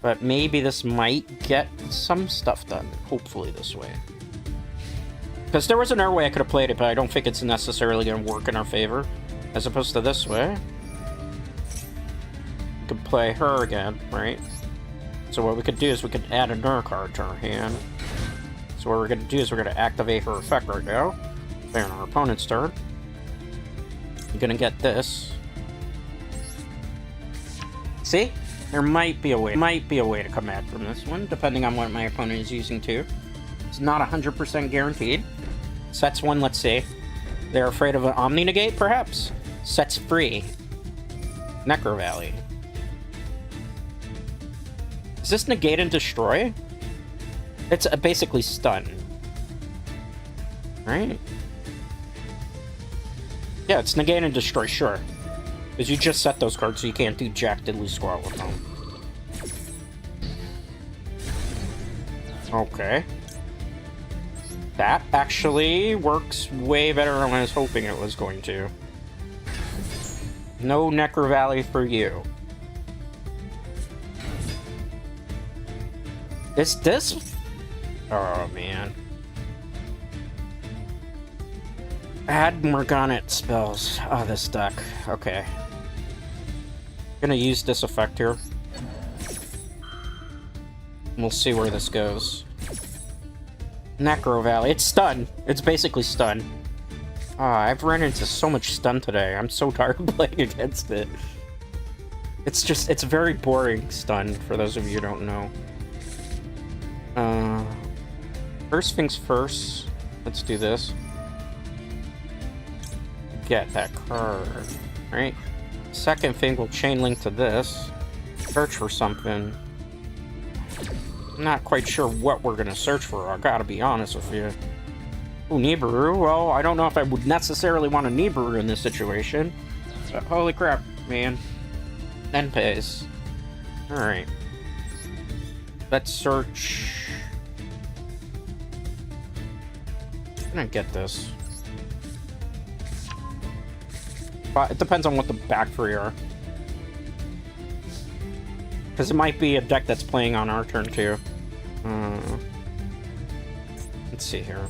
But maybe this might get some stuff done. Hopefully this way. Because there was another way I could have played it, but I don't think it's necessarily going to work in our favor. As opposed to this way. We could play her again, right? So what we could do is we could add another card to our hand. So what we're going to do is we're going to activate her effect right now. Play on our opponent's turn. You're going to get this. See? There might be a way. To come back from this one, depending on what my opponent is using too. It's not 100% guaranteed. Sets one, let's see. They're afraid of an Omni Negate, perhaps? Sets free. Necro Valley. Is this Negate and Destroy? It's basically Stun. Right? Yeah, it's Negate and Destroy, sure. Because you just set those cards so you can't do Jack Diddley Squat with them. Okay. That actually works way better than I was hoping it was going to. No Necro Valley for you. Is this... Oh, man. Add Morgana spells. Oh, this deck. Okay. Gonna use this effect here. We'll see where this goes. Necro Valley. It's stun. It's basically stun. I've run into so much stun today. I'm so tired of playing against it. It's just, it's very boring stun, for those of you who don't know. First things first. Let's do this. Get that card. Right? Second thing, we'll chain link to this. Search for something. I'm not quite sure what we're gonna search for, I gotta be honest with you. Ooh, Nibiru? Well, I don't know if I would necessarily want a Nibiru in this situation. But holy crap, man. Enpeis. Alright. Let's search... I'm gonna get this. But it depends on what the back three are. Because it might be a deck that's playing on our turn too. Let's see here.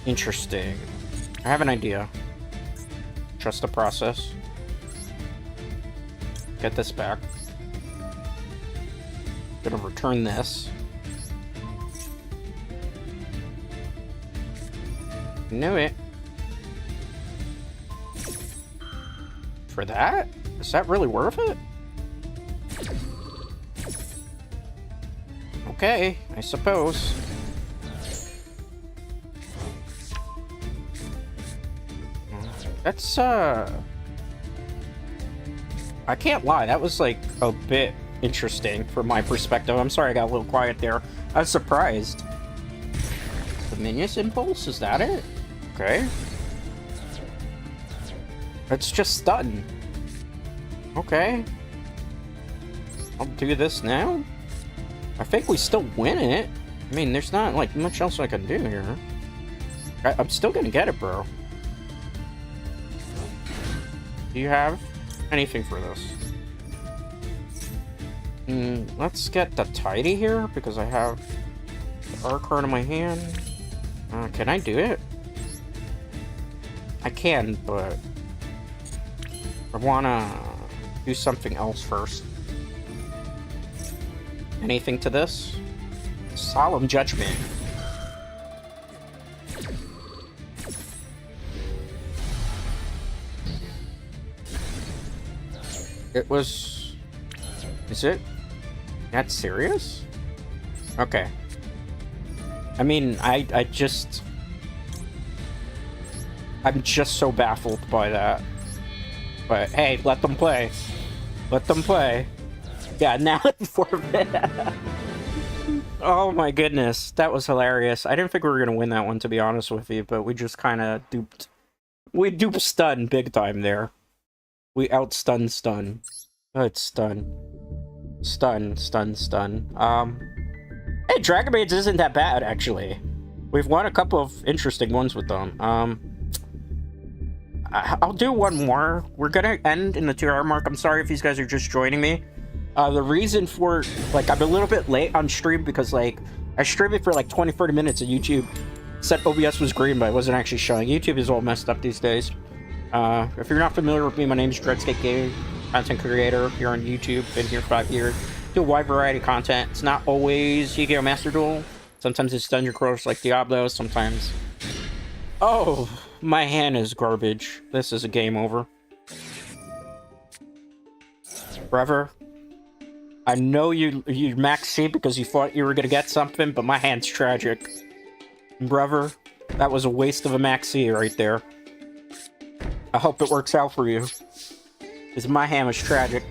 Interesting. I have an idea. Trust the process. Get this back. Gonna return this. Knew it. For that? Is that really worth it? Okay, I suppose. That's, I can't lie, that was, like, a bit interesting from my perspective. I'm sorry I got a little quiet there. I was surprised. Dominious Impulse, is that it? Okay. It's just stun. Okay. I'll do this now. I think we still win it. I mean, there's not, like, much else I can do here. I'm still gonna get it, bro. Do you have anything for this? Let's get the tidy here, because I have the R card in my hand. Can I do it? I can, but I wanna do something else first. Anything to this? Solemn Judgment. It was... Is it? That's serious? Okay. I mean, I just... I'm just so baffled by that. But hey, let them play. Let them play. Yeah, now forfeit. Oh my goodness, that was hilarious. I didn't think we were gonna win that one, to be honest with you, but we just kind of duped. We duped stun big time there. We outstun stun. Oh, it's stun. Stun. Hey, Dragon Maids isn't that bad, actually. We've won a couple of interesting ones with them. I'll do one more. We're gonna end in the 2-hour mark. I'm sorry if these guys are just joining me. The reason for, like, I'm a little bit late on stream because, like, I streamed it for like 20-30 minutes and YouTube said OBS was green, but I wasn't actually showing. YouTube is all messed up these days. If you're not familiar with me, my name is Dreadscape Gaming, content creator here on YouTube. Been here 5 years. Do a wide variety of content. It's not always Yugioh Master Duel. Sometimes it's Dungeon Crawlers like Diablo. Sometimes... Oh, my hand is garbage. This is a game over. Brother, I know you maxed C because you thought you were gonna get something, but my hand's tragic. Brother, that was a waste of a max C right there. I hope it works out for you. Because my hand was tragic.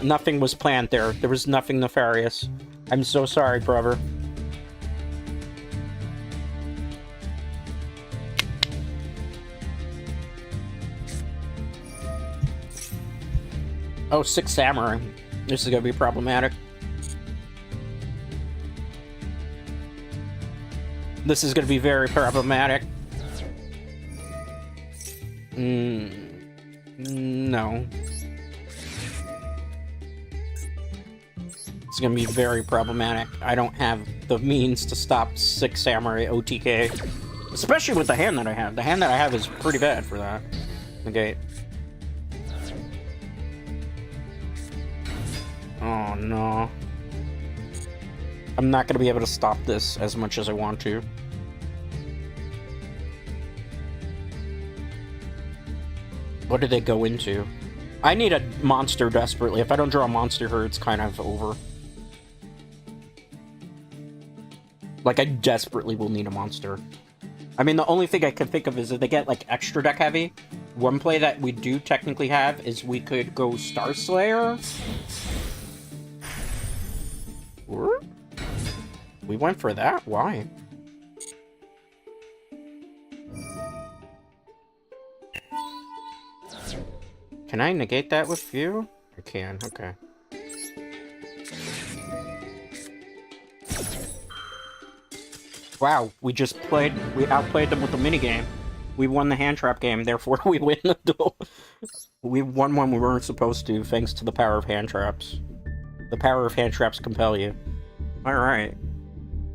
Nothing was planned there. There was nothing nefarious. I'm so sorry, brother. Oh, 6 Samurai. This is gonna be problematic. This is gonna be very problematic. No. It's gonna be very problematic. I don't have the means to stop 6 Samurai OTK. Especially with the hand that I have. The hand that I have is pretty bad for that. Okay. Oh no. I'm not gonna be able to stop this as much as I want to. What did they go into? I need a monster desperately. If I don't draw a monster here, it's kind of over. Like, I desperately will need a monster. I mean, the only thing I can think of is if they get, like, extra deck heavy. One play that we do technically have is we could go Star Slayer. Or? We went for that? Why? Can I negate that with you? I can, okay. Wow, we outplayed them with the minigame. We won the hand trap game, therefore we win the duel. We won when we weren't supposed to, thanks to the power of hand traps. The power of hand traps compel you. Alright.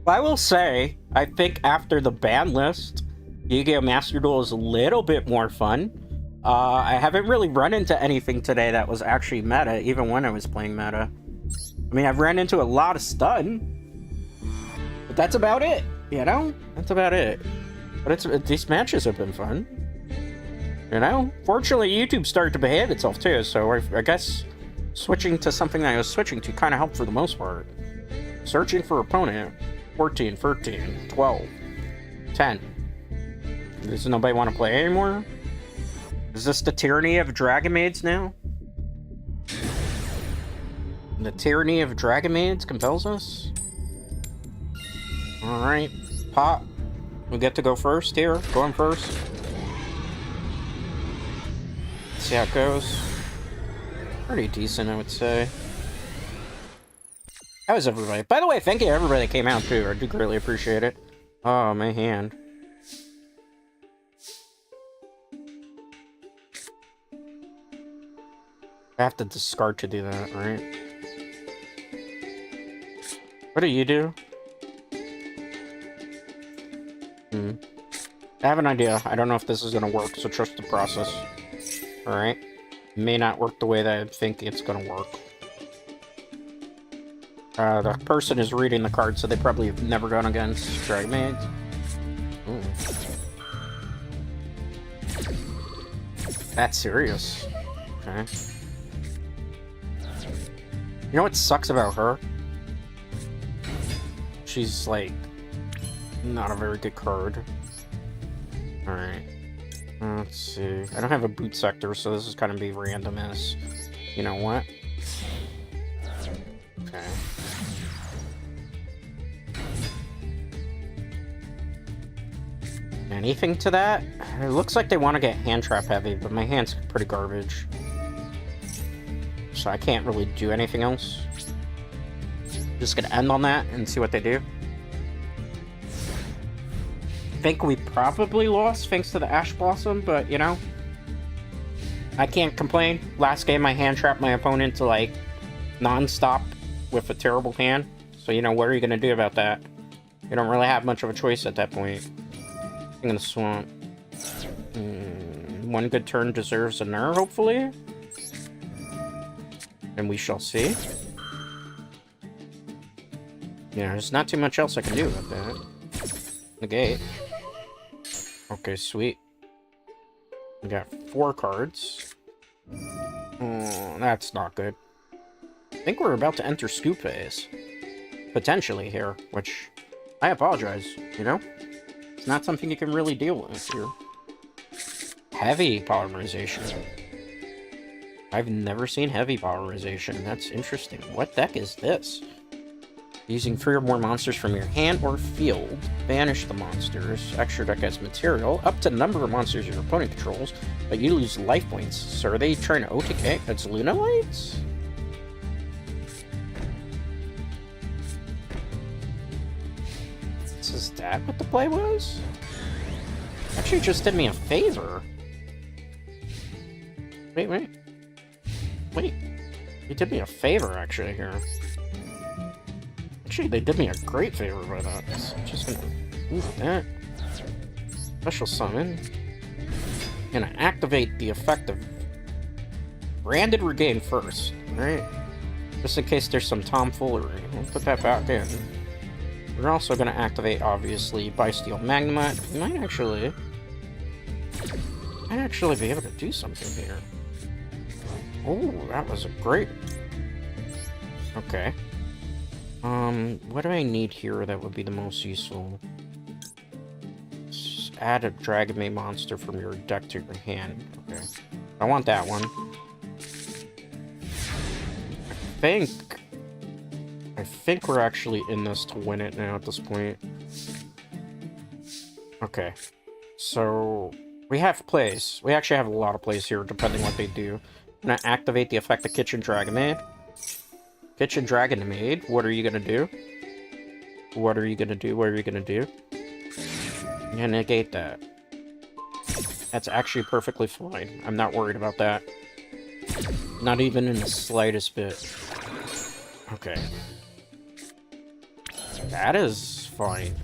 I will say, I think after the ban list, Yugioh Master Duel is a little bit more fun. I haven't really run into anything today that was actually meta, even when I was playing meta. I mean, I've ran into a lot of stun. But that's about it, you know? That's about it. But these matches have been fun. You know? Fortunately, YouTube started to behave itself too, so I guess switching to something that I was switching to kind of helped for the most part. Searching for opponent. 14, 13, 12, 10. Does nobody want to play anymore? Is this the tyranny of Dragon Maids now? The tyranny of Dragon Maids compels us? Alright. Pop. We get to go first here. Going first. See how it goes. Pretty decent, I would say. How is everybody? By the way, thank you to everybody that came out, too. I do greatly appreciate it. Oh, my hand. I have to discard to do that, right? What do you do? I have an idea. I don't know if this is gonna work, so trust the process. Alright? May not work the way that I think it's gonna work. The person is reading the card, so they probably have never gone against Dragon Maids. Ooh. That's serious. Okay. You know what sucks about her? She's, like, not a very good card. Alright. Let's see. I don't have a boot sector, so this is kind of be random as... You know what? Okay. Anything to that? It looks like they want to get hand trap heavy, but my hand's pretty garbage. So I can't really do anything else. Just gonna end on that and see what they do. I think we probably lost thanks to the Ash Blossom, but you know, I can't complain. Last game I hand trapped my opponent to like non-stop with a terrible hand. So you know, what are you gonna do about that? You don't really have much of a choice at that point. I'm gonna swamp. One good turn deserves a nerf, hopefully. And we shall see. Yeah, there's not too much else I can do about that. Negate. Okay, sweet. We got 4 cards. Oh, that's not good. I think we're about to enter scoop phase. Potentially here, which I apologize, you know? It's not something you can really deal with here. Heavy polymerization. I've never seen heavy polymerization. That's interesting. What deck is this? Using 3 or more monsters from your hand or field. Banish the monsters. Extra deck as material. Up to the number of monsters your opponent controls, but you lose life points. So are they trying to OTK? It's Luna Lights? Is that what the play was? Actually just did me a favor. Wait. He did me a favor, actually, here. Actually, they did me a great favor by that. So I'm just gonna move that. Special summon. Gonna activate the effect of Branded Regain first, right? Just in case there's some tomfoolery. We'll put that back in. We're also gonna activate, obviously, Bysteel Magnemite. We might actually be able to do something here. Oh, that was a great... Okay. What do I need here that would be the most useful? Just add a Dragon Maid monster from your deck to your hand. Okay. I want that one. I think we're actually in this to win it now at this point. Okay. So, we have plays. We actually have a lot of plays here, depending what they do. I'm gonna activate the effect of Kitchen Dragon Maid. Kitchen Dragon Maid, what are you gonna do? What are you gonna do? What are you gonna do? I'm gonna negate that. That's actually perfectly fine. I'm not worried about that. Not even in the slightest bit. Okay. That is fine.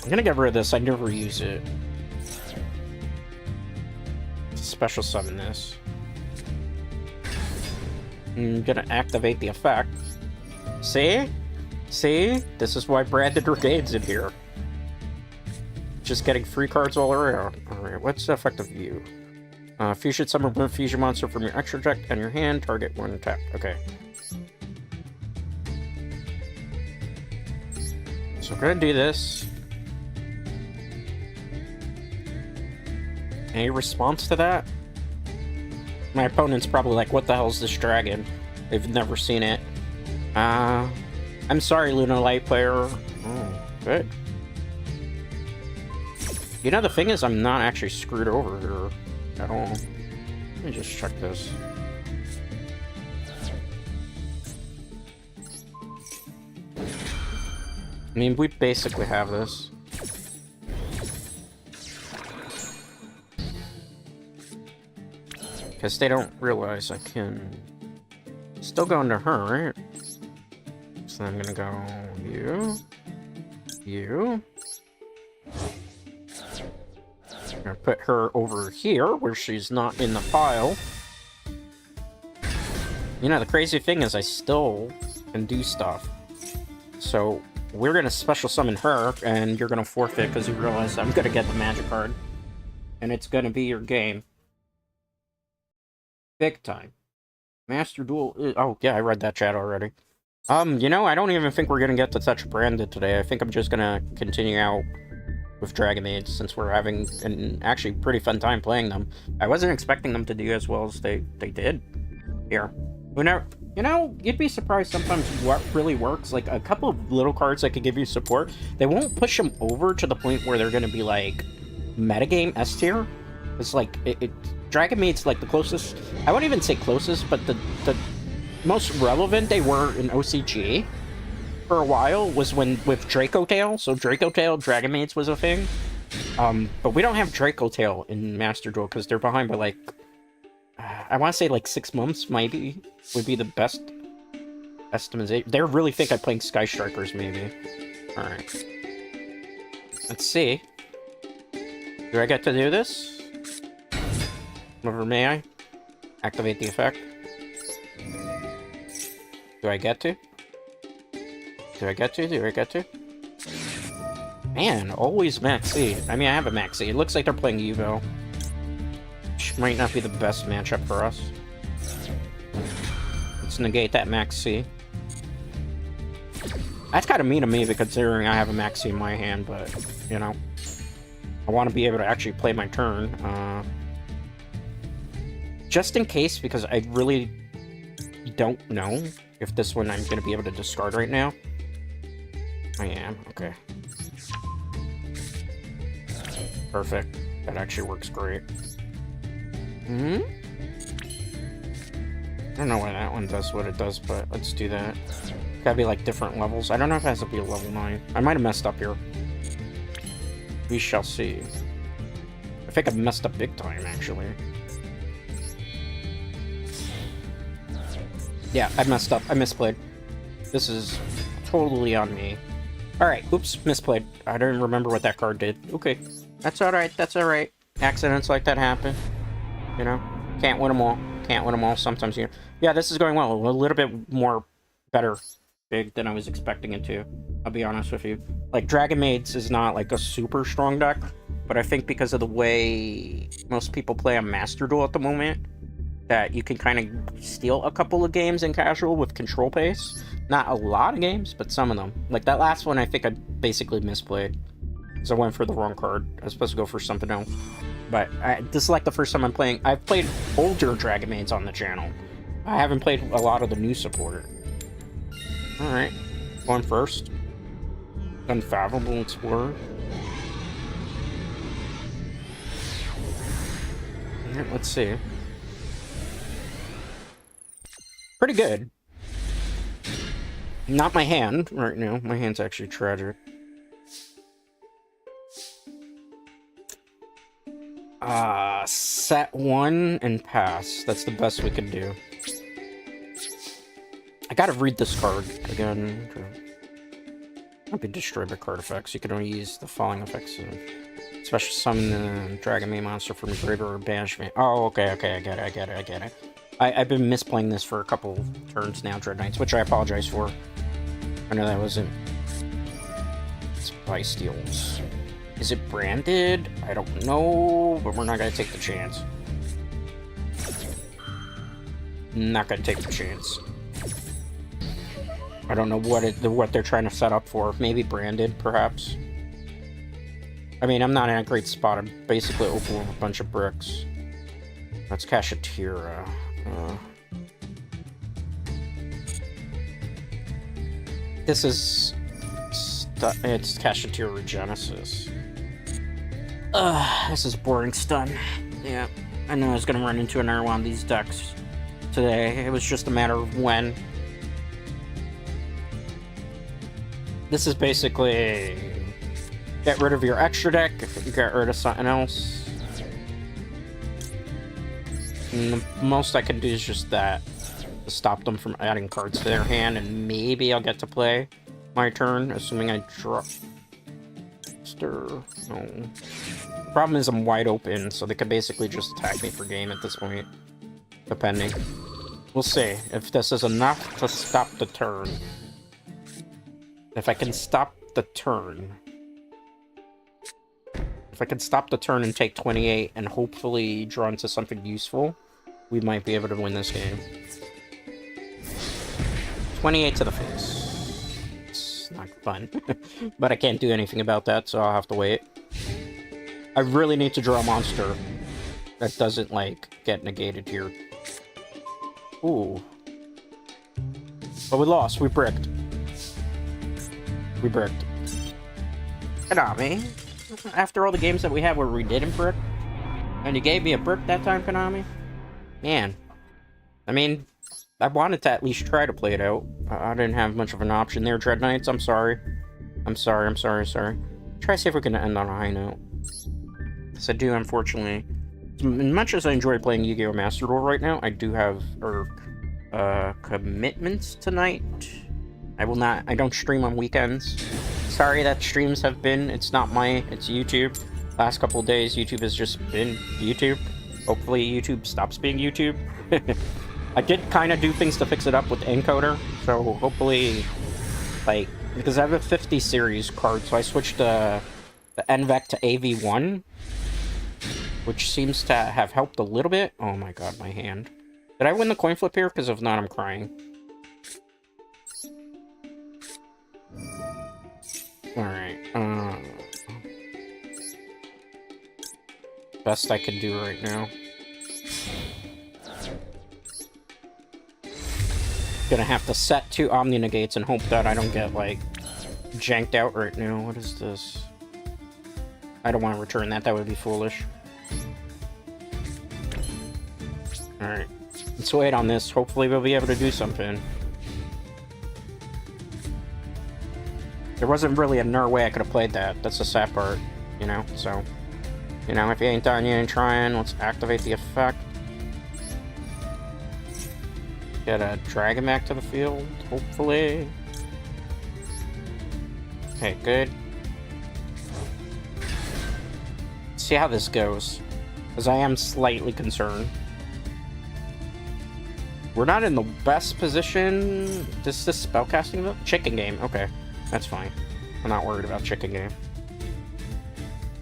I'm gonna get rid of this. I never use it. Special summon this. I'm gonna activate the effect. See? See? This is why Branded Regain's in here. Just getting free cards all around. Alright, what's the effect of you? Fusion summon one fusion monster from your extra deck and your hand, target 1 attack. Okay. So we're gonna do this. Any response to that? My opponent's probably like, what the hell is this dragon? They've never seen it. I'm sorry, Luna Light player. Oh, good. You know, the thing is, I'm not actually screwed over here at all. Let me just check this. I mean, we basically have this. Because they don't realize I can still go into her, right? So I'm gonna go you. I'm gonna put her over here where she's not in the pile. You know, the crazy thing is I still can do stuff. So we're gonna special summon her, and you're gonna forfeit because you realize I'm gonna get the magic card. And it's gonna be your game. Big time. Master Duel. Oh, yeah, I read that chat already. You know, I don't even think we're gonna get to touch Branded today. I think I'm just gonna continue out with Dragon Maids since we're having an actually pretty fun time playing them. I wasn't expecting them to do as well as they did here. You know, you'd be surprised sometimes what really works. Like, a couple of little cards that could give you support, they won't push them over to the point where they're gonna be, like, metagame S tier. It's like, Dragon Maid's like the closest, I wouldn't even say closest, but the most relevant they were in OCG for a while was when with Draco Tail. So Draco Tail, Dragon Maids was a thing. But we don't have Draco Tail in Master Duel because they're behind by like, I want to say like 6 months maybe would be the best estimation. They really think I'm playing Sky Strikers maybe. Alright. Let's see. Do I get to do this? Or may I? Activate the effect. Do I get to? Do I get to? Man, always Max C. I mean, I have a Max C. It looks like they're playing Yugioh, which might not be the best matchup for us. Let's negate that Max C. That's kind of mean of me, considering I have a Max C in my hand, but, you know. I want to be able to actually play my turn. Just in case, because I really don't know if this one I'm going to be able to discard right now. I am, okay. Perfect. That actually works great. I don't know why that one does what it does, but let's do that. Gotta be like different levels. I don't know if it has to be a level 9. I might have messed up here. We shall see. I think I've messed up big time, actually. Yeah, I messed up. I misplayed. This is totally on me. Alright, oops, misplayed. I don't remember what that card did. Okay, that's alright, that's alright. Accidents like that happen. You know? Can't win them all. Can't win them all. Sometimes, you know. Yeah, this is going well. A little bit more better big than I was expecting it to. I'll be honest with you. Like, Dragon Maids is not, like, a super strong deck. But I think because of the way most people play on Master Duel at the moment, that you can kind of steal a couple of games in casual with control pace. Not a lot of games, but some of them. Like that last one, I think I basically misplayed. Because I went for the wrong card. I was supposed to go for something else. But this is like the first time I'm playing. I've played older Dragon Maids on the channel. I haven't played a lot of the new supporter. Alright. Going first. Unfathomable Explorer. Alright, let's see. Pretty good. Not my hand right now. My hand's actually tragic. Set 1 and pass. That's the best we can do. I gotta read this card again. Might be destroyed by card effects. You can only use the following effects of special summon the Dragon Maid monster from your graveyard or banishment. Oh, okay, I get it. I've been misplaying this for a couple turns now, Dread Knights, which I apologize for. I know that wasn't... Spice Steals. Is it branded? I don't know, but we're not gonna take the chance. Not gonna take the chance. I don't know what they're trying to set up for. Maybe branded, perhaps. I mean, I'm not in a great spot. I'm basically open with a bunch of bricks. Let's cash a Tira. This is... It's Cashatir Regenesis. This is boring stun. Yeah. I know I was gonna run into another one of these decks today. It was just a matter of when. This is basically get rid of your extra deck, get rid of something else. And the most I can do is just that. To stop them from adding cards to their hand, and maybe I'll get to play my turn, assuming I draw. No. The problem is I'm wide open, so they could basically just attack me for game at this point. Depending. We'll see if this is enough to stop the turn. If I can stop the turn. If I can stop the turn and take 28 and hopefully draw into something useful, we might be able to win this game. 28 to the face. It's not fun. But I can't do anything about that, so I'll have to wait. I really need to draw a monster that doesn't, like, get negated here. Ooh. But we lost. We bricked. We bricked. Konami. After all the games that we had where we didn't brick, and you gave me a brick that time, Konami? Man. I mean, I wanted to at least try to play it out. I didn't have much of an option there, Dread Knights. I'm sorry. I'm sorry. Try to see if we can end on a high note. Because I do, unfortunately. As much as I enjoy playing Yu-Gi-Oh! Master Duel right now, I do have commitments tonight. I don't stream on weekends. Sorry that streams have been, it's YouTube. Last couple of days, YouTube has just been YouTube. Hopefully YouTube stops being YouTube. I did kind of do things to fix it up with encoder, so hopefully, like, because I have a 50 series card, so I switched the NVEC to AV1, which seems to have helped a little bit. Oh my god, my hand. Did I win the coin flip here? Because if not, I'm crying. Alright, best I can do right now. Gonna have to set 2 Omni Negates and hope that I don't get, like, janked out right now. What is this? I don't want to return that. That would be foolish. Alright. Let's wait on this. Hopefully we'll be able to do something. There wasn't really another way I could have played that. That's the sad part, you know? So, you know, if you ain't done, you ain't trying. Let's activate the effect. Get a Dragon back to the field, hopefully. Okay, good. Let's see how this goes. Because I am slightly concerned. We're not in the best position. This is spellcasting? Chicken game. Okay, that's fine. I'm not worried about chicken game.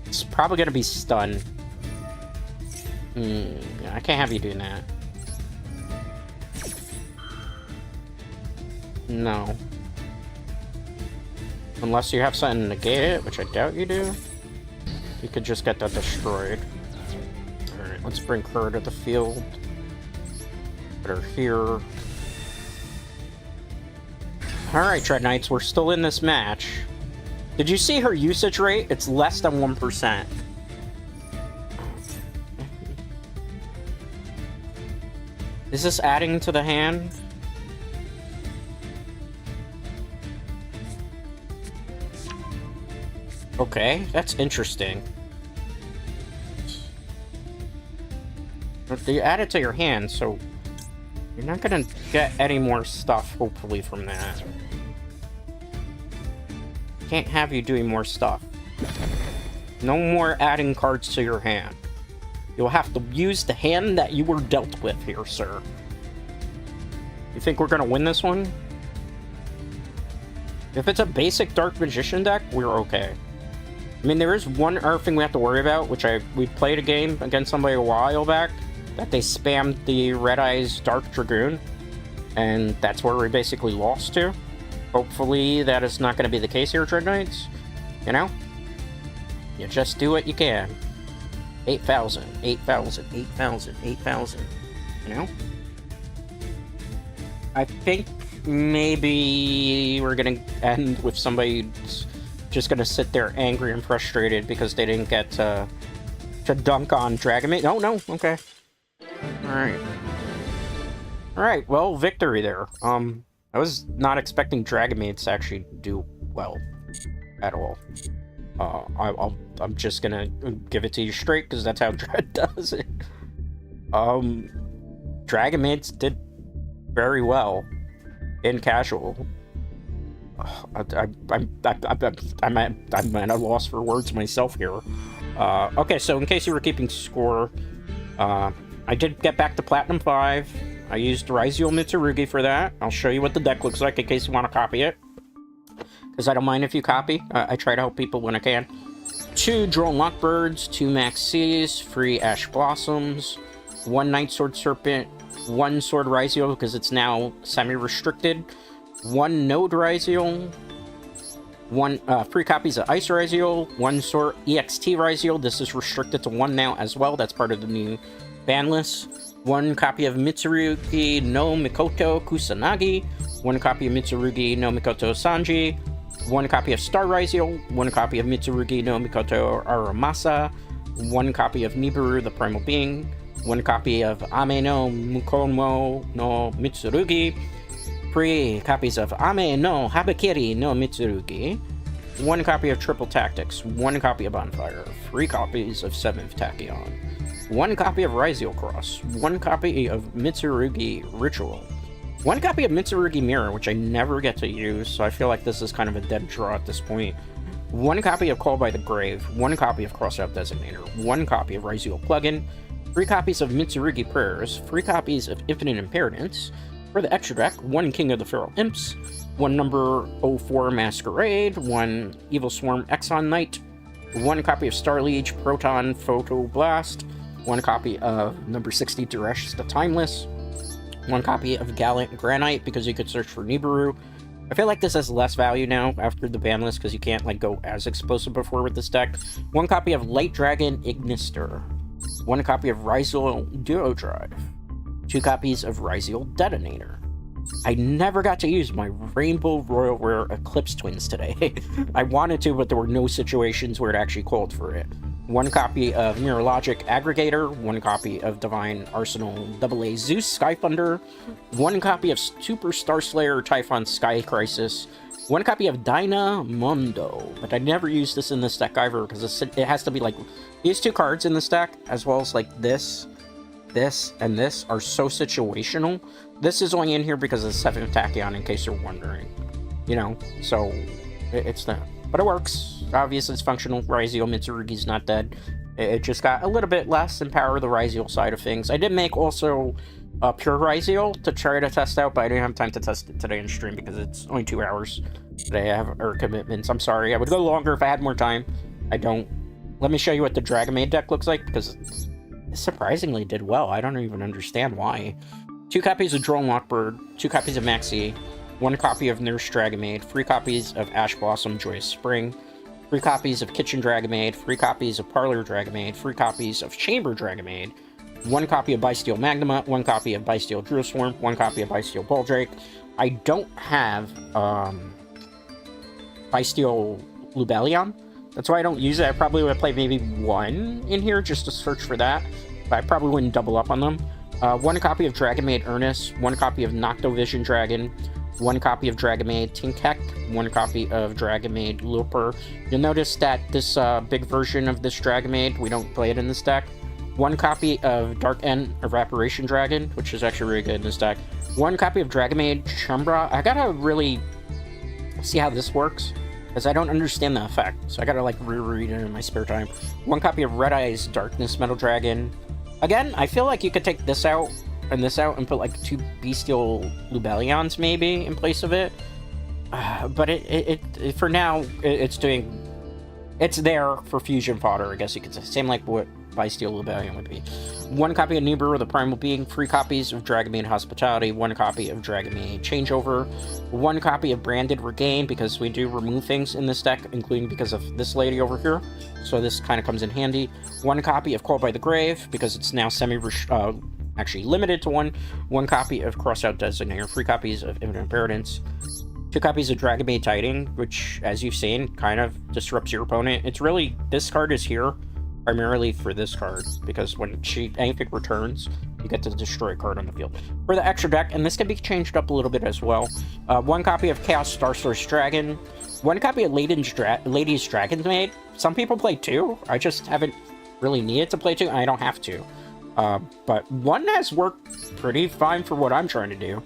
It's probably going to be stun. Yeah, I can't have you doing that. No. Unless you have something to negate it, which I doubt you do. You could just get that destroyed. Alright, let's bring her to the field. Put her here. Alright, Dread Knights, we're still in this match. Did you see her usage rate? It's less than 1%. Is this adding to the hand? Okay, that's interesting. But you add it to your hand, so you're not gonna get any more stuff, hopefully, from that. Can't have you doing more stuff. No more adding cards to your hand. You'll have to use the hand that you were dealt with here, sir. You think we're gonna win this one? If it's a basic Dark Magician deck, we're okay. I mean, there is one other thing we have to worry about, which we played a game against somebody a while back, that they spammed the Red Eyes Dark Dragoon, and that's where we basically lost to. Hopefully that is not going to be the case here, Dread Knights. You know? You just do what you can. 8,000, 8,000, 8,000, 8,000. You know? I think maybe we're going to end with somebody who's just going to sit there angry and frustrated because they didn't get to dunk on Dragon Mate. No, okay. Alright. Alright, well, victory there. I was not expecting Dragon Maids to actually do well at all. I'm just gonna give it to you straight, because that's how Dread does it. Dragon Maids did very well in casual. I'm at a loss for words myself here. Okay, so in case you were keeping score, I did get back to Platinum 5. I used Ryzeal Mitsurugi for that. I'll show you what the deck looks like in case you want to copy it, because I don't mind if you copy. I try to help people when I can. 2 Drone Lockbirds, 2 Max C's, 3 Ash Blossoms, 1 Night Sword Serpent, 1 Sword Ryzeal because it's now semi-restricted, 1 Node Ryzeal, 3 copies of Ice Ryzeal, 1 Sword EXT Ryzeal. This is restricted to 1 now as well. That's part of the new ban list. 1 copy of Mitsurugi no Mikoto Kusanagi, 1 copy of Mitsurugi no Mikoto Sanji, 1 copy of Star Ryzeal, 1 copy of Mitsurugi no Mikoto Aramasa, 1 copy of Nibiru the Primal Being, 1 copy of Ame no Mukomo no Mitsurugi, 3 copies of Ame no Habakiri no Mitsurugi, 1 copy of Triple Tactics, 1 copy of Bonfire, 3 copies of 7th Tachyon, 1 copy of Ryzeal Cross, 1 copy of Mitsurugi Ritual, 1 copy of Mitsurugi Mirror, which I never get to use, so I feel like this is kind of a dead draw at this point. 1 copy of Call by the Grave, 1 copy of Crossout Designator, 1 copy of Ryzeal Plugin, 3 copies of Mitsurugi Prayers, 3 copies of Infinite Impertinence. For the extra deck, 1 King of the Feral Imps, 1 number 04 Masquerade, 1 Evil Swarm Exxon Knight, 1 copy of Star Liege Proton Photo Blast, 1 copy of number 60 Duresh the Timeless, 1 copy of Gallant Granite because you could search for Nibiru. I feel like this has less value now after the ban list because you can't like go as explosive before with this deck. 1 copy of Light Dragon Ignister, 1 copy of Ryzeal Duo Drive, 2 copies of Ryzeal Detonator. I never got to use my Rainbow Royal Rare Eclipse Twins today. I wanted to, but there were no situations where it actually called for it. 1 copy of Neurologic Aggregator, 1 copy of Divine Arsenal AA Zeus Sky Thunder, 1 copy of Super Star Slayer Typhon Sky Crisis, 1 copy of Dynamundo, but I never used this in this deck either because it has to be like these 2 cards in this deck, as well as like this, and this are so situational. This is only in here because of the 7th Tachyon, in case you're wondering. You know, so it's that. But it works. Obviously, it's functional. Ryzeal Mitsurugi's not dead. It just got a little bit less in power, the Ryzeal side of things. I did make also a pure Ryzeal to try to test out, but I didn't have time to test it today in stream because it's only 2 hours today. I have commitments. I'm sorry. I would go longer if I had more time. I don't. Let me show you what the Dragon Maid deck looks like because it surprisingly did well. I don't even understand why. 2 copies of Drone Lockbird, 2 copies of Maxi, 1 copy of Nurse Dragon Maid, 3 copies of Ash Blossom Joyous Spring, 3 copies of Kitchen Dragon Maid, 3 copies of Parlor Dragon Maid, 3 copies of Chamber Dragon Maid, 1 copy of Bysteel Magnuma, 1 copy of Bysteel Drill Swarm, 1 copy of Bysteel Baldrake. I don't have Bysteel Lubellion. That's why I don't use it. I probably would play maybe 1 in here just to search for that, but I probably wouldn't double up on them. 1 copy of Dragon Maid Ernest, 1 copy of Noctovision Dragon, 1 copy of Dragon Maid Tinkek, 1 copy of Dragon Maid Looper. You'll notice that this big version of this Dragon Maid, we don't play it in this deck. 1 copy of Dark End Evaporation Dragon, which is actually really good in this deck. 1 copy of Dragon Maid Chumbra. I gotta really see how this works, because I don't understand the effect, so I gotta like reread it in my spare time. 1 copy of Red Eyes Darkness Metal Dragon. Again, I feel like you could take this out and put like 2 Bestial Lubellions maybe in place of it. But it for now, it's there for fusion fodder, I guess you could say. Same like what Bysteel Lubellion would be. 1 copy of Nibiru, the Primal Being, 3 copies of Dragon Maid Hospitality, 1 copy of Dragon Maid Changeover, 1 copy of Branded Regain, because we do remove things in this deck, including because of this lady over here, so this kind of comes in handy. 1 copy of Call by the Grave, because it's now actually limited to 1. 1 copy of Crossout Designator, 3 copies of Infinite Impertinence, 2 copies of Dragon Maid Tiding, which, as you've seen, kind of disrupts your opponent. It's really, this card is here primarily for this card, because when anything returns, you get to destroy a card on the field. For the extra deck, and this can be changed up a little bit as well, 1 copy of Chaos Star Source Dragon, 1 copy of Lady's Dragon's Maid. Some people play 2, I just haven't really needed to play 2, and I don't have to. But 1 has worked pretty fine for what I'm trying to do.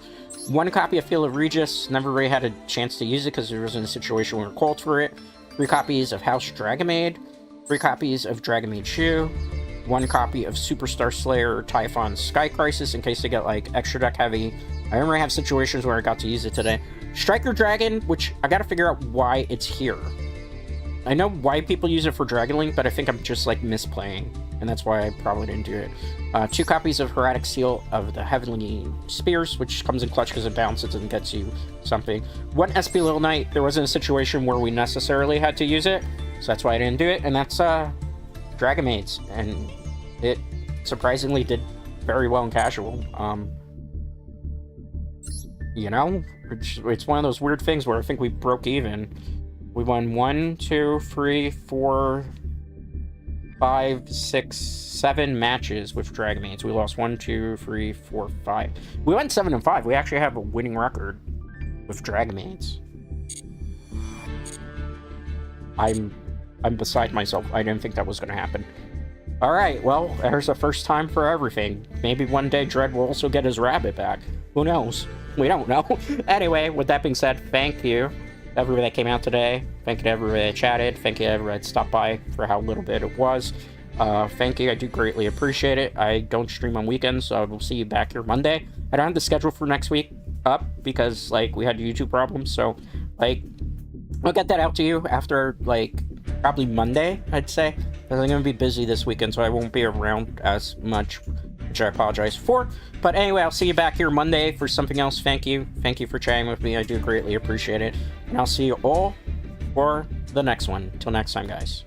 1 copy of Field of Regis, never really had a chance to use it because there was in a situation where it called for it. 3 copies of House Dragonmaid, 3 copies of Dragonmaid Shu, 1 copy of Superstar Slayer or Typhon Sky Crisis in case they get like extra deck heavy. I remember I have situations where I got to use it today. Striker Dragon, which I gotta figure out why it's here. I know why people use it for Dragon Link, but I think I'm just like misplaying, and that's why I probably didn't do it. 2 copies of Heretic Seal of the Heavenly Spears, which comes in clutch because it bounces and gets you something. 1 SP Little Knight, there wasn't a situation where we necessarily had to use it, so that's why I didn't do it, and that's Dragon Maids, and it surprisingly did very well in casual. You know, it's one of those weird things where I think we broke even. We won 1, 2, 3, 4, 5, 6, 7 matches with Dragon Maids. We lost 1, 2, 3, 4, 5. We went 7-5. We actually have a winning record with Dragon Maids. I'm beside myself. I didn't think that was going to happen. Alright, well, there's a first time for everything. Maybe one day Dread will also get his rabbit back. Who knows? We don't know. Anyway, with that being said, thank you to everybody that came out today. Thank you to everybody that chatted. Thank you to everybody that stopped by for how little bit it was. Thank you. I do greatly appreciate it. I don't stream on weekends, so I will see you back here Monday. I don't have the schedule for next week up because, like, we had YouTube problems, so, like, I'll get that out to you after, like, probably Monday, I'd say. Because I'm going to be busy this weekend, so I won't be around as much, which I apologize for. But anyway, I'll see you back here Monday for something else. Thank you. Thank you for chatting with me. I do greatly appreciate it. And I'll see you all for the next one. Till next time, guys.